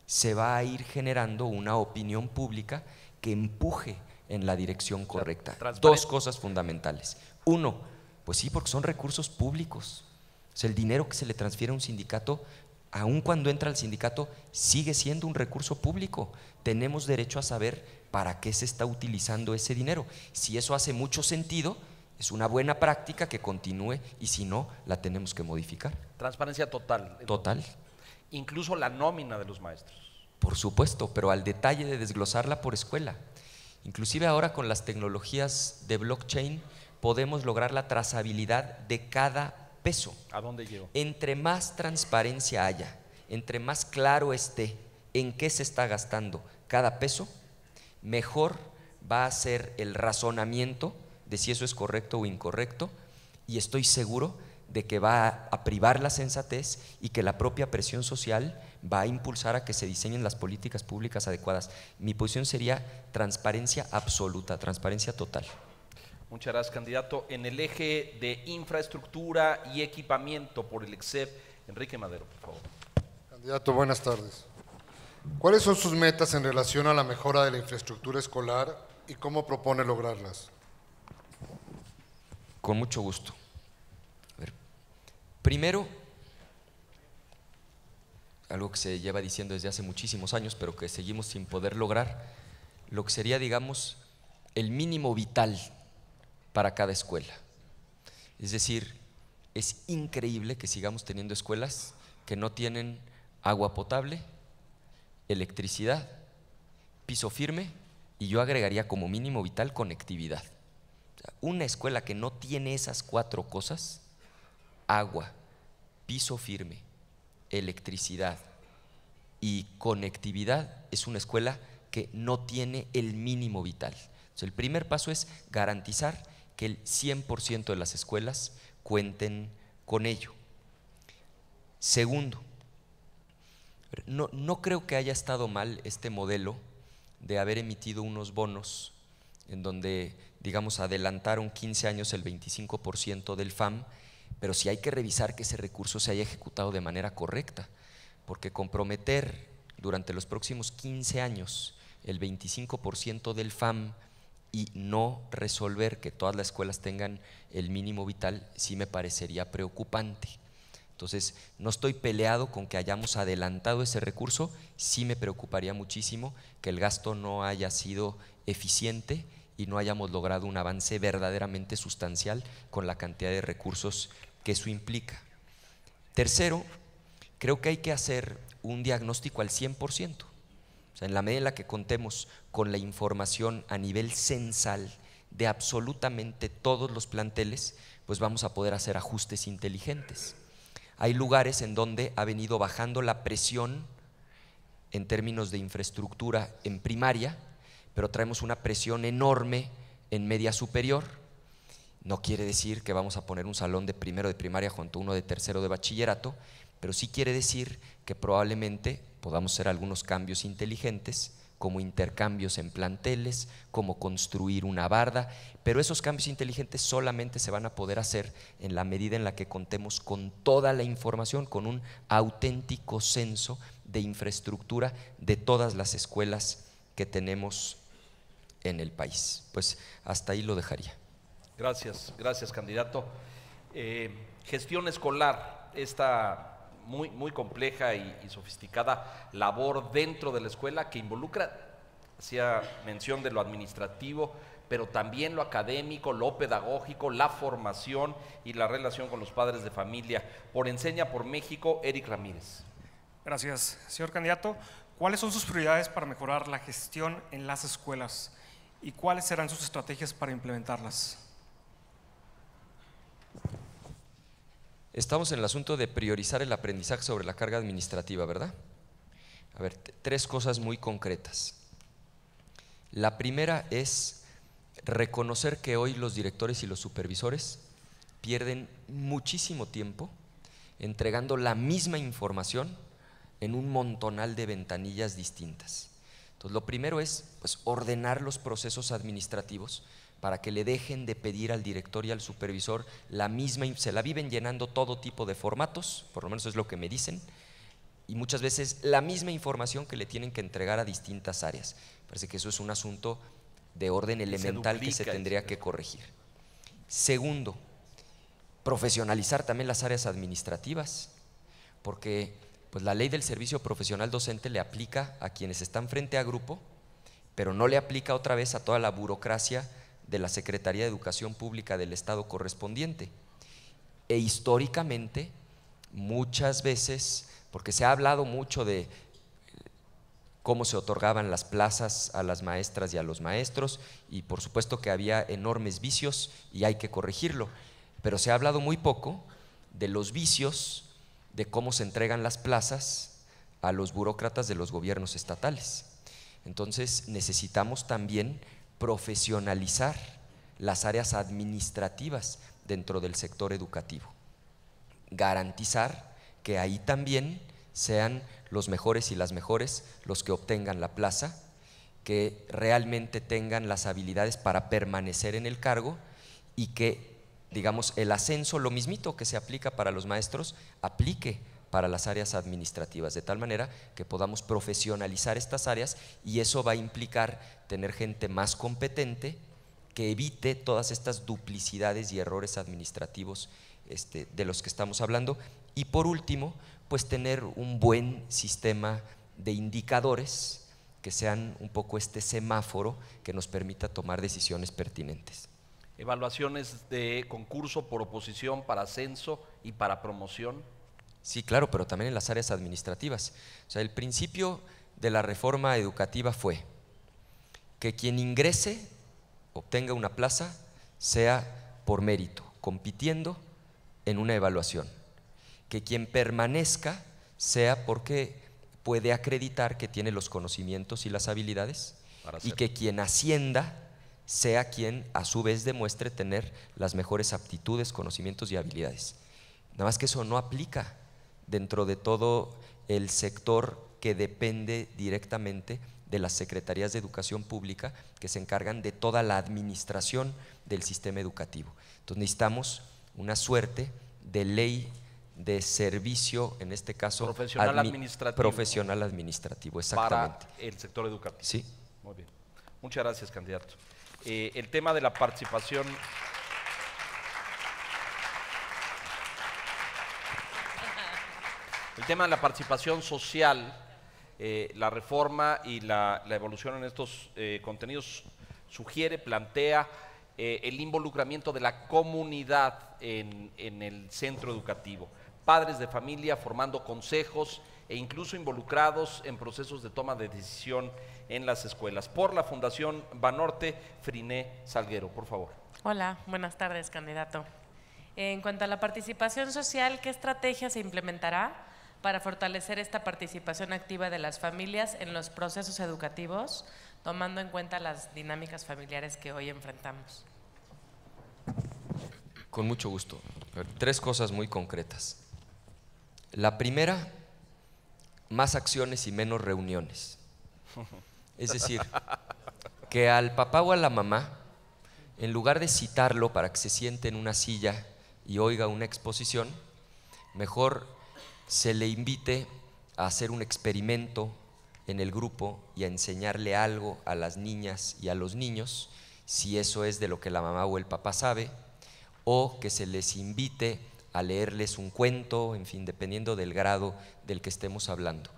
se va a ir generando una opinión pública que empuje en la dirección correcta. Dos cosas fundamentales. Uno, pues sí, porque son recursos públicos. O sea, el dinero que se le transfiere a un sindicato, aun cuando entra al sindicato, sigue siendo un recurso público. Tenemos derecho a saber para qué se está utilizando ese dinero. Si eso hace mucho sentido, es una buena práctica que continúe, y si no, la tenemos que modificar. Transparencia total. Total. Incluso la nómina de los maestros. Por supuesto, pero al detalle de desglosarla por escuela. Inclusive ahora con las tecnologías de blockchain podemos lograr la trazabilidad de cada peso. ¿A dónde llegó? Entre más transparencia haya, entre más claro esté en qué se está gastando cada peso, mejor va a ser el razonamiento de si eso es correcto o incorrecto, y estoy seguro de que va a privar la sensatez y que la propia presión social va a impulsar a que se diseñen las políticas públicas adecuadas. Mi posición sería transparencia absoluta, transparencia total. Muchas gracias, candidato. En el eje de infraestructura y equipamiento por el EXEP, Enrique Madero, por favor. Candidato, buenas tardes. ¿Cuáles son sus metas en relación a la mejora de la infraestructura escolar y cómo propone lograrlas? Con mucho gusto. A ver, primero, algo que se lleva diciendo desde hace muchísimos años, pero que seguimos sin poder lograr, lo que sería, digamos, el mínimo vital para cada escuela. Es decir, es increíble que sigamos teniendo escuelas que no tienen agua potable, electricidad, piso firme, y yo agregaría como mínimo vital conectividad. O sea, una escuela que no tiene esas 4 cosas, agua, piso firme, electricidad y conectividad, es una escuela que no tiene el mínimo vital. Entonces, el primer paso es garantizar que el 100% de las escuelas cuenten con ello. Segundo, no creo que haya estado mal este modelo de haber emitido unos bonos en donde, digamos, adelantaron 15 años el 25% del FAM, pero sí hay que revisar que ese recurso se haya ejecutado de manera correcta, porque comprometer durante los próximos 15 años el 25% del FAM y no resolver que todas las escuelas tengan el mínimo vital, sí me parecería preocupante. Entonces, no estoy peleado con que hayamos adelantado ese recurso, sí me preocuparía muchísimo que el gasto no haya sido eficiente y no hayamos logrado un avance verdaderamente sustancial con la cantidad de recursos que eso implica. Tercero, creo que hay que hacer un diagnóstico al 100%. O sea, en la medida en la que contemos con la información a nivel censal de absolutamente todos los planteles, pues vamos a poder hacer ajustes inteligentes. Hay lugares en donde ha venido bajando la presión en términos de infraestructura en primaria, pero traemos una presión enorme en media superior. No quiere decir que vamos a poner un salón de primero de primaria junto a uno de tercero de bachillerato, pero sí quiere decir que probablemente podamos hacer algunos cambios inteligentes, como intercambios en planteles, como construir una barda, pero esos cambios inteligentes solamente se van a poder hacer en la medida en la que contemos con toda la información, con un auténtico censo de infraestructura de todas las escuelas que tenemos en el país. Pues hasta ahí lo dejaría. Gracias, gracias, candidato. Gestión escolar, esta muy compleja y sofisticada labor dentro de la escuela que involucra, hacía mención de lo administrativo, pero también lo académico, lo pedagógico, la formación y la relación con los padres de familia. Por Enseña por México, Eric Ramírez. Gracias. Señor candidato, ¿cuáles son sus prioridades para mejorar la gestión en las escuelas y cuáles serán sus estrategias para implementarlas? Estamos en el asunto de priorizar el aprendizaje sobre la carga administrativa, ¿verdad? A ver, tres cosas muy concretas. La primera es reconocer que hoy los directores y los supervisores pierden muchísimo tiempo entregando la misma información en un montonal de ventanillas distintas. Entonces, lo primero es pues, ordenar los procesos administrativos para que le dejen de pedir al director y al supervisor la misma, se la viven llenando todo tipo de formatos, por lo menos es lo que me dicen, y muchas veces la misma información que le tienen que entregar a distintas áreas. Parece que eso es un asunto de orden elemental que se tendría que corregir. Segundo, profesionalizar también las áreas administrativas, porque pues, la ley del servicio profesional docente le aplica a quienes están frente a grupo, pero no le aplica otra vez a toda la burocracia de la Secretaría de Educación Pública del Estado correspondiente. E históricamente, muchas veces, porque se ha hablado mucho de cómo se otorgaban las plazas a las maestras y a los maestros, y por supuesto que había enormes vicios y hay que corregirlo, pero se ha hablado muy poco de los vicios de cómo se entregan las plazas a los burócratas de los gobiernos estatales. Entonces necesitamos también profesionalizar las áreas administrativas dentro del sector educativo, garantizar que ahí también sean los mejores y las mejores los que obtengan la plaza, que realmente tengan las habilidades para permanecer en el cargo y que, digamos, el ascenso, lo mismito que se aplica para los maestros, aplique para las áreas administrativas, de tal manera que podamos profesionalizar estas áreas y eso va a implicar tener gente más competente que evite todas estas duplicidades y errores administrativos de los que estamos hablando. Y por último, pues tener un buen sistema de indicadores que sean un poco este semáforo que nos permita tomar decisiones pertinentes. Evaluaciones de concurso por oposición para ascenso y para promoción. Sí, claro, pero también en las áreas administrativas. O sea, el principio de la reforma educativa fue que quien ingrese, obtenga una plaza, sea por mérito, compitiendo en una evaluación. Que quien permanezca sea porque puede acreditar que tiene los conocimientos y las habilidades, y que quien ascienda sea quien a su vez demuestre tener las mejores aptitudes, conocimientos y habilidades. Nada más que eso no aplica dentro de todo el sector que depende directamente de las secretarías de educación pública que se encargan de toda la administración del sistema educativo. Entonces necesitamos una suerte de ley de servicio, en este caso profesional administrativo. Profesional administrativo, exactamente. Para el sector educativo. Sí. Muy bien. Muchas gracias, candidato. El tema de la participación. El tema de la participación social, la reforma y la evolución en estos contenidos sugiere, plantea el involucramiento de la comunidad en el centro educativo. Padres de familia formando consejos e incluso involucrados en procesos de toma de decisión en las escuelas. Por la Fundación Banorte, Friné Salguero, por favor. Hola, buenas tardes, candidato. En cuanto a la participación social, ¿qué estrategia se implementará para fortalecer esta participación activa de las familias en los procesos educativos, tomando en cuenta las dinámicas familiares que hoy enfrentamos? Con mucho gusto. Tres cosas muy concretas. La primera, más acciones y menos reuniones. Es decir, que al papá o a la mamá, en lugar de citarlo para que se siente en una silla y oiga una exposición, mejor se le invite a hacer un experimento en el grupo y a enseñarle algo a las niñas y a los niños, si eso es de lo que la mamá o el papá sabe, o que se les invite a leerles un cuento, en fin, dependiendo del grado del que estemos hablando.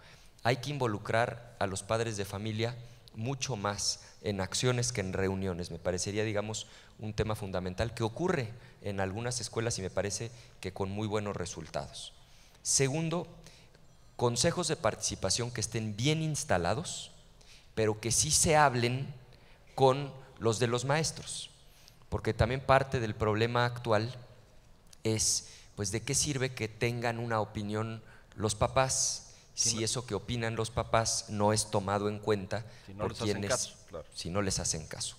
Hay que involucrar a los padres de familia mucho más en acciones que en reuniones. Me parecería, digamos, un tema fundamental que ocurre en algunas escuelas y me parece que con muy buenos resultados. Segundo, consejos de participación que estén bien instalados, pero que sí se hablen con los de los maestros, porque también parte del problema actual es pues ¿de qué sirve que tengan una opinión los papás si eso que opinan los papás no es tomado en cuenta por quienes, si no les hacen caso?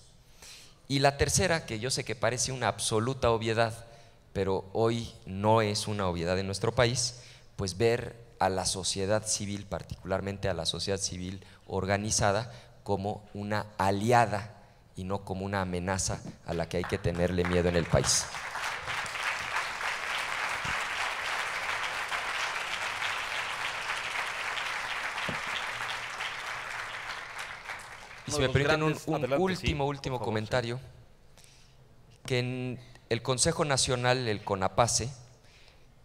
Y la tercera, que yo sé que parece una absoluta obviedad, pero hoy no es una obviedad en nuestro país, pues ver a la sociedad civil, particularmente a la sociedad civil organizada, como una aliada y no como una amenaza a la que hay que tenerle miedo en el país. Y si me permiten un último comentario, que en el Consejo Nacional, el CONAPACE,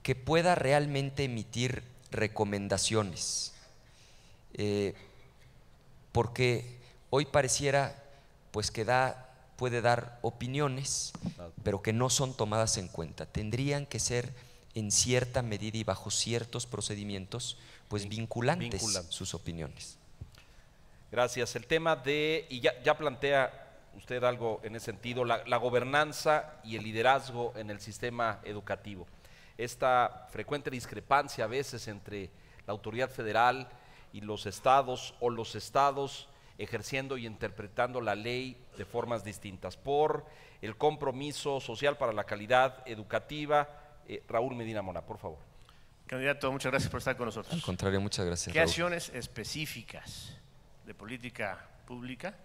que pueda realmente emitir recomendaciones, porque hoy pareciera pues que puede dar opiniones, pero que no son tomadas en cuenta. Tendrían que ser en cierta medida y bajo ciertos procedimientos pues vinculantes sus opiniones. Gracias. El tema de, y ya plantea usted algo en ese sentido, la gobernanza y el liderazgo en el sistema educativo. Esta frecuente discrepancia a veces entre la autoridad federal y los estados, o los estados ejerciendo y interpretando la ley de formas distintas. Por el compromiso social para la calidad educativa, Raúl Medina Mora, por favor. Candidato, muchas gracias por estar con nosotros. Al contrario, muchas gracias, ¿Qué Raúl. acciones específicas de política pública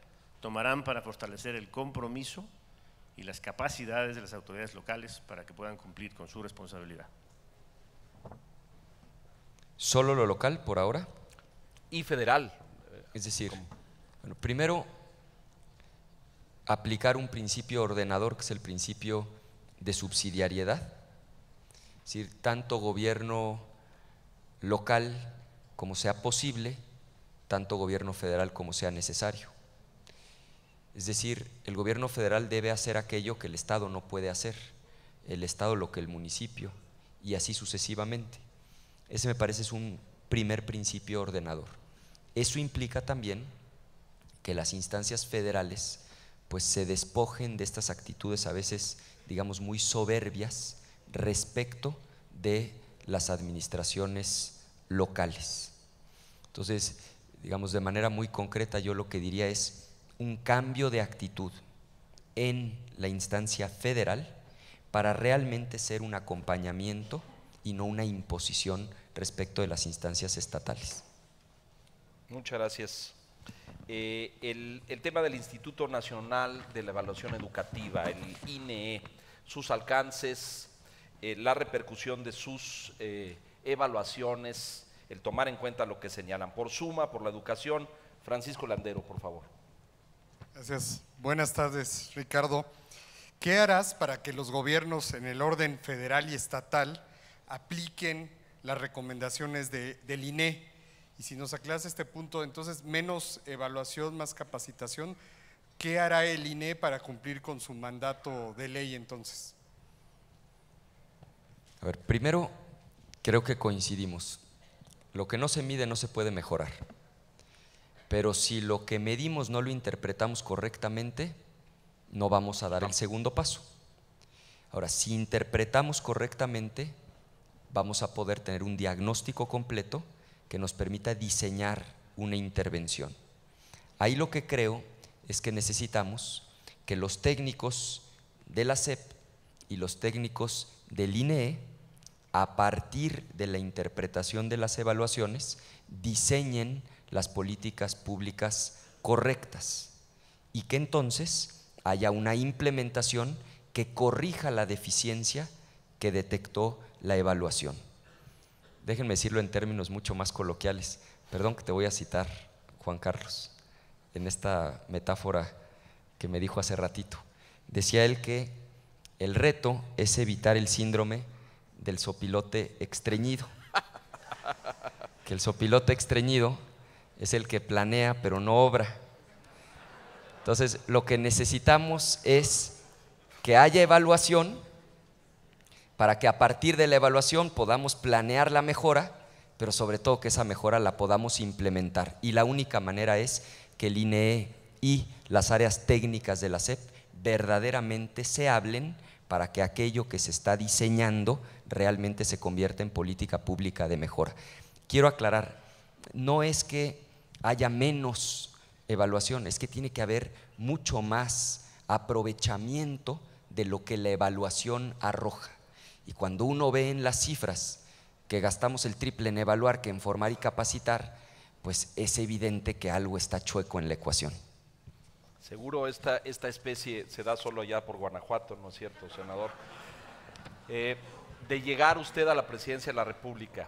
tomarán para fortalecer el compromiso y las capacidades de las autoridades locales para que puedan cumplir con su responsabilidad? ¿Solo lo local por ahora? Y federal. Es decir, bueno, primero, aplicar un principio ordenador, que es el principio de subsidiariedad. Es decir, tanto gobierno local como sea posible, tanto gobierno federal como sea necesario. Es decir, el gobierno federal debe hacer aquello que el Estado no puede hacer, el Estado lo que el municipio, y así sucesivamente. Ese me parece es un primer principio ordenador. Eso implica también que las instancias federales pues se despojen de estas actitudes a veces, digamos, muy soberbias respecto de las administraciones locales. Entonces, digamos, de manera muy concreta, yo lo que diría es un cambio de actitud en la instancia federal para realmente ser un acompañamiento y no una imposición respecto de las instancias estatales. Muchas gracias. El tema del Instituto Nacional de la Evaluación Educativa, el INEE, sus alcances, la repercusión de sus evaluaciones, el tomar en cuenta lo que señalan por suma, por la educación. Francisco Landero, por favor. Gracias. Buenas tardes, Ricardo. ¿Qué harás para que los gobiernos en el orden federal y estatal apliquen las recomendaciones del INEE? Y si nos aclaras este punto, entonces menos evaluación, más capacitación. ¿Qué hará el INEE para cumplir con su mandato de ley entonces? A ver, primero creo que coincidimos. Lo que no se mide no se puede mejorar. Pero si lo que medimos no lo interpretamos correctamente, no vamos a dar el segundo paso. Ahora, si interpretamos correctamente, vamos a poder tener un diagnóstico completo que nos permita diseñar una intervención. Ahí lo que creo es que necesitamos que los técnicos de la SEP y los técnicos del INEE, a partir de la interpretación de las evaluaciones, diseñen las políticas públicas correctas y que entonces haya una implementación que corrija la deficiencia que detectó la evaluación. Déjenme decirlo en términos mucho más coloquiales. Perdón que te voy a citar, Juan Carlos, en esta metáfora que me dijo hace ratito. Decía él que el reto es evitar el síndrome del sopilote estreñido. Que el sopilote estreñido es el que planea pero no obra. Entonces, lo que necesitamos es que haya evaluación para que a partir de la evaluación podamos planear la mejora, pero sobre todo que esa mejora la podamos implementar. Y la única manera es que el INEE y las áreas técnicas de la SEP verdaderamente se hablen para que aquello que se está diseñando realmente se convierta en política pública de mejora. Quiero aclarar, no es que haya menos evaluación, es que tiene que haber mucho más aprovechamiento de lo que la evaluación arroja. Y cuando uno ve en las cifras que gastamos el triple en evaluar que en formar y capacitar, pues es evidente que algo está chueco en la ecuación. Seguro esta especie se da solo allá por Guanajuato, ¿no es cierto, senador? De llegar usted a la presidencia de la República,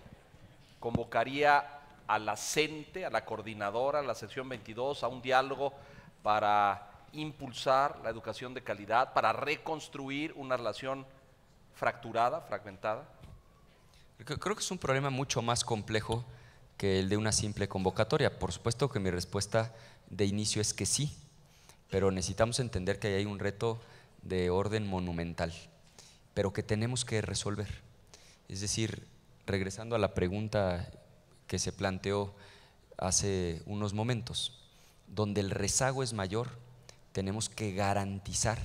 ¿convocaría a la CENTE, a la coordinadora, a la sección 22, a un diálogo para impulsar la educación de calidad, para reconstruir una relación fracturada, fragmentada? Creo que es un problema mucho más complejo que el de una simple convocatoria. Por supuesto que mi respuesta de inicio es que sí, pero necesitamos entender que hay un reto de orden monumental, pero que tenemos que resolver. Es decir, regresando a la pregunta que se planteó hace unos momentos, donde el rezago es mayor, tenemos que garantizar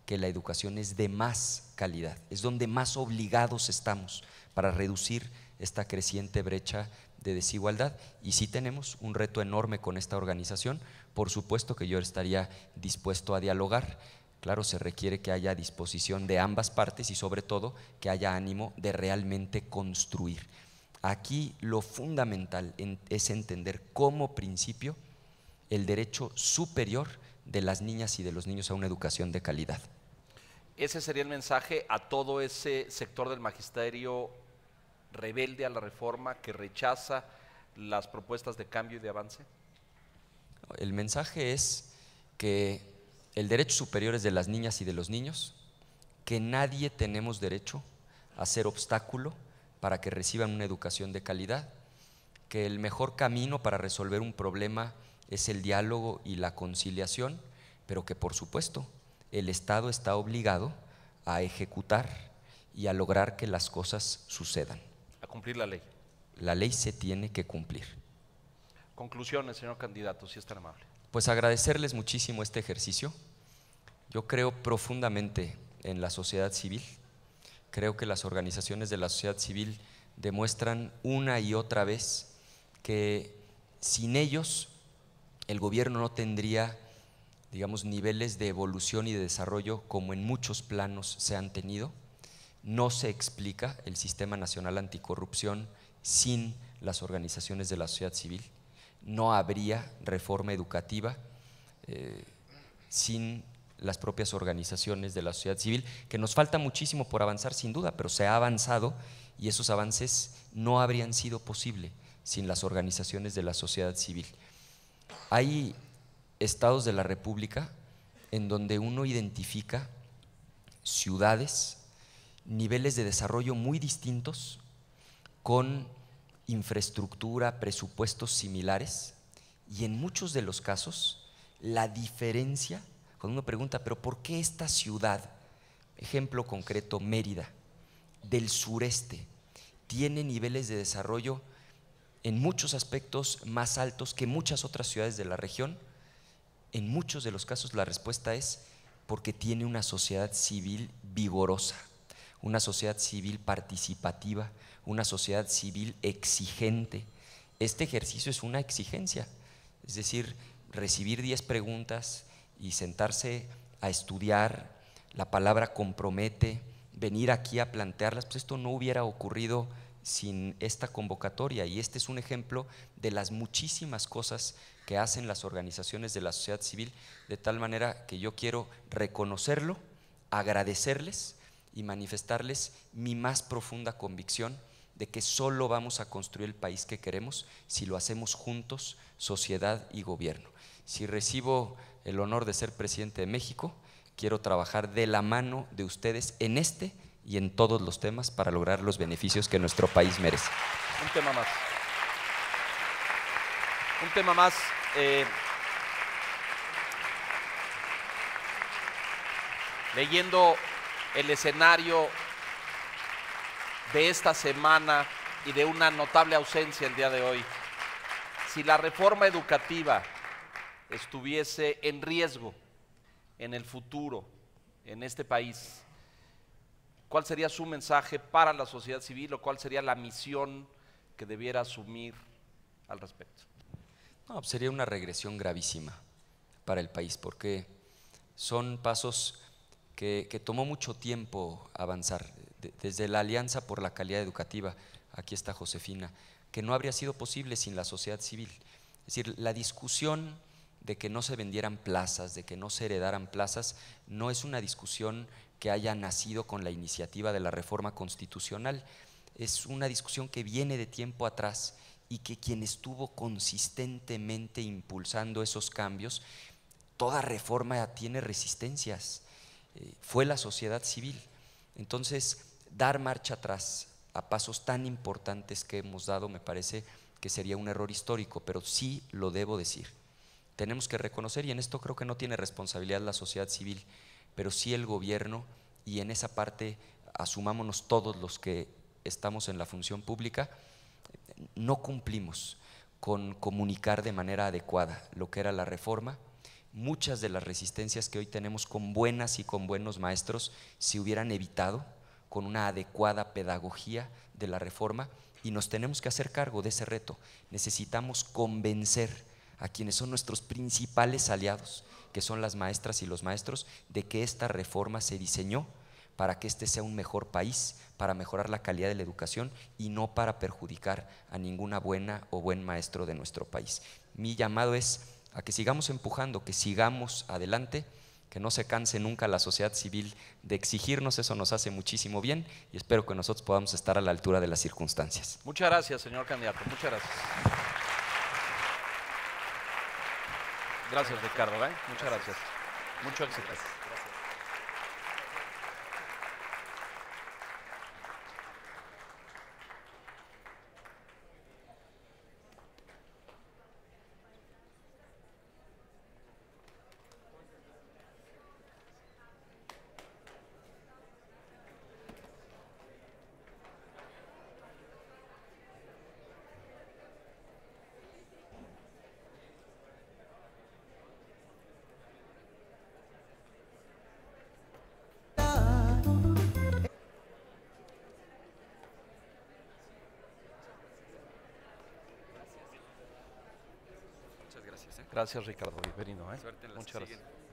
que la educación es de más calidad, es donde más obligados estamos para reducir esta creciente brecha de desigualdad. Y sí tenemos un reto enorme con esta organización. Por supuesto que yo estaría dispuesto a dialogar. Claro, se requiere que haya disposición de ambas partes y sobre todo que haya ánimo de realmente construir. Aquí lo fundamental es entender como principio el derecho superior de las niñas y de los niños a una educación de calidad. ¿Ese sería el mensaje a todo ese sector del magisterio rebelde a la reforma, que rechaza las propuestas de cambio y de avance? El mensaje es que el derecho superior es de las niñas y de los niños, que nadie tenemos derecho a ser obstáculo para que reciban una educación de calidad, que el mejor camino para resolver un problema es el diálogo y la conciliación, pero que por supuesto el Estado está obligado a ejecutar y a lograr que las cosas sucedan. A cumplir la ley. La ley se tiene que cumplir. Conclusiones, señor candidato, si es tan amable. Pues agradecerles muchísimo este ejercicio. Yo creo profundamente en la sociedad civil. Creo que las organizaciones de la sociedad civil demuestran una y otra vez que sin ellos el gobierno no tendría, digamos, niveles de evolución y de desarrollo como en muchos planos se han tenido. No se explica el Sistema Nacional Anticorrupción sin las organizaciones de la sociedad civil. No habría reforma educativa sin las propias organizaciones de la sociedad civil, que nos falta muchísimo por avanzar sin duda, pero se ha avanzado y esos avances no habrían sido posibles sin las organizaciones de la sociedad civil. Hay estados de la República en donde uno identifica ciudades, niveles de desarrollo muy distintos, con infraestructura, presupuestos similares, y en muchos de los casos la diferencia, cuando uno pregunta, pero ¿por qué esta ciudad, ejemplo concreto, Mérida, del sureste, tiene niveles de desarrollo en muchos aspectos más altos que muchas otras ciudades de la región? En muchos de los casos la respuesta es porque tiene una sociedad civil vigorosa, una sociedad civil participativa, una sociedad civil exigente. Este ejercicio es una exigencia, es decir, recibir 10 preguntas y sentarse a estudiar, la palabra compromete, venir aquí a plantearlas, pues esto no hubiera ocurrido sin esta convocatoria, y este es un ejemplo de las muchísimas cosas que hacen las organizaciones de la sociedad civil, de tal manera que yo quiero reconocerlo, agradecerles y manifestarles mi más profunda convicción de que solo vamos a construir el país que queremos si lo hacemos juntos, sociedad y gobierno. Si recibo el honor de ser presidente de México, quiero trabajar de la mano de ustedes en este y en todos los temas para lograr los beneficios que nuestro país merece. Un tema más. Un tema más. Leyendo el escenario de esta semana y de una notable ausencia el día de hoy, si la reforma educativa estuviese en riesgo en el futuro en este país, ¿Cuál sería su mensaje para la sociedad civil o cuál sería la misión que debiera asumir al respecto? No, pues sería una regresión gravísima para el país, porque son pasos que tomó mucho tiempo avanzar, desde la Alianza por la Calidad Educativa, aquí está Josefina, que no habría sido posible sin la sociedad civil. Es decir, la discusión de que no se vendieran plazas, de que no se heredaran plazas, no es una discusión que haya nacido con la iniciativa de la reforma constitucional, es una discusión que viene de tiempo atrás y que quien estuvo consistentemente impulsando esos cambios, toda reforma tiene resistencias, fue la sociedad civil. Entonces, dar marcha atrás a pasos tan importantes que hemos dado me parece que sería un error histórico, pero sí lo debo decir. Tenemos que reconocer, y en esto creo que no tiene responsabilidad la sociedad civil, pero sí el gobierno, y en esa parte asumámonos todos los que estamos en la función pública, no cumplimos con comunicar de manera adecuada lo que era la reforma. Muchas de las resistencias que hoy tenemos con buenas y con buenos maestros se hubieran evitado con una adecuada pedagogía de la reforma, y nos tenemos que hacer cargo de ese reto. Necesitamos convencer a quienes son nuestros principales aliados, que son las maestras y los maestros, de que esta reforma se diseñó para que este sea un mejor país, para mejorar la calidad de la educación y no para perjudicar a ninguna buena o buen maestro de nuestro país. Mi llamado es a que sigamos empujando, que sigamos adelante, que no se canse nunca la sociedad civil de exigirnos, eso nos hace muchísimo bien y espero que nosotros podamos estar a la altura de las circunstancias. Muchas gracias, señor candidato, muchas gracias. Gracias, Ricardo, muchas gracias. Mucho éxito. Gracias, Ricardo. Bienvenido. Suerte en las Muchas que gracias. siguen.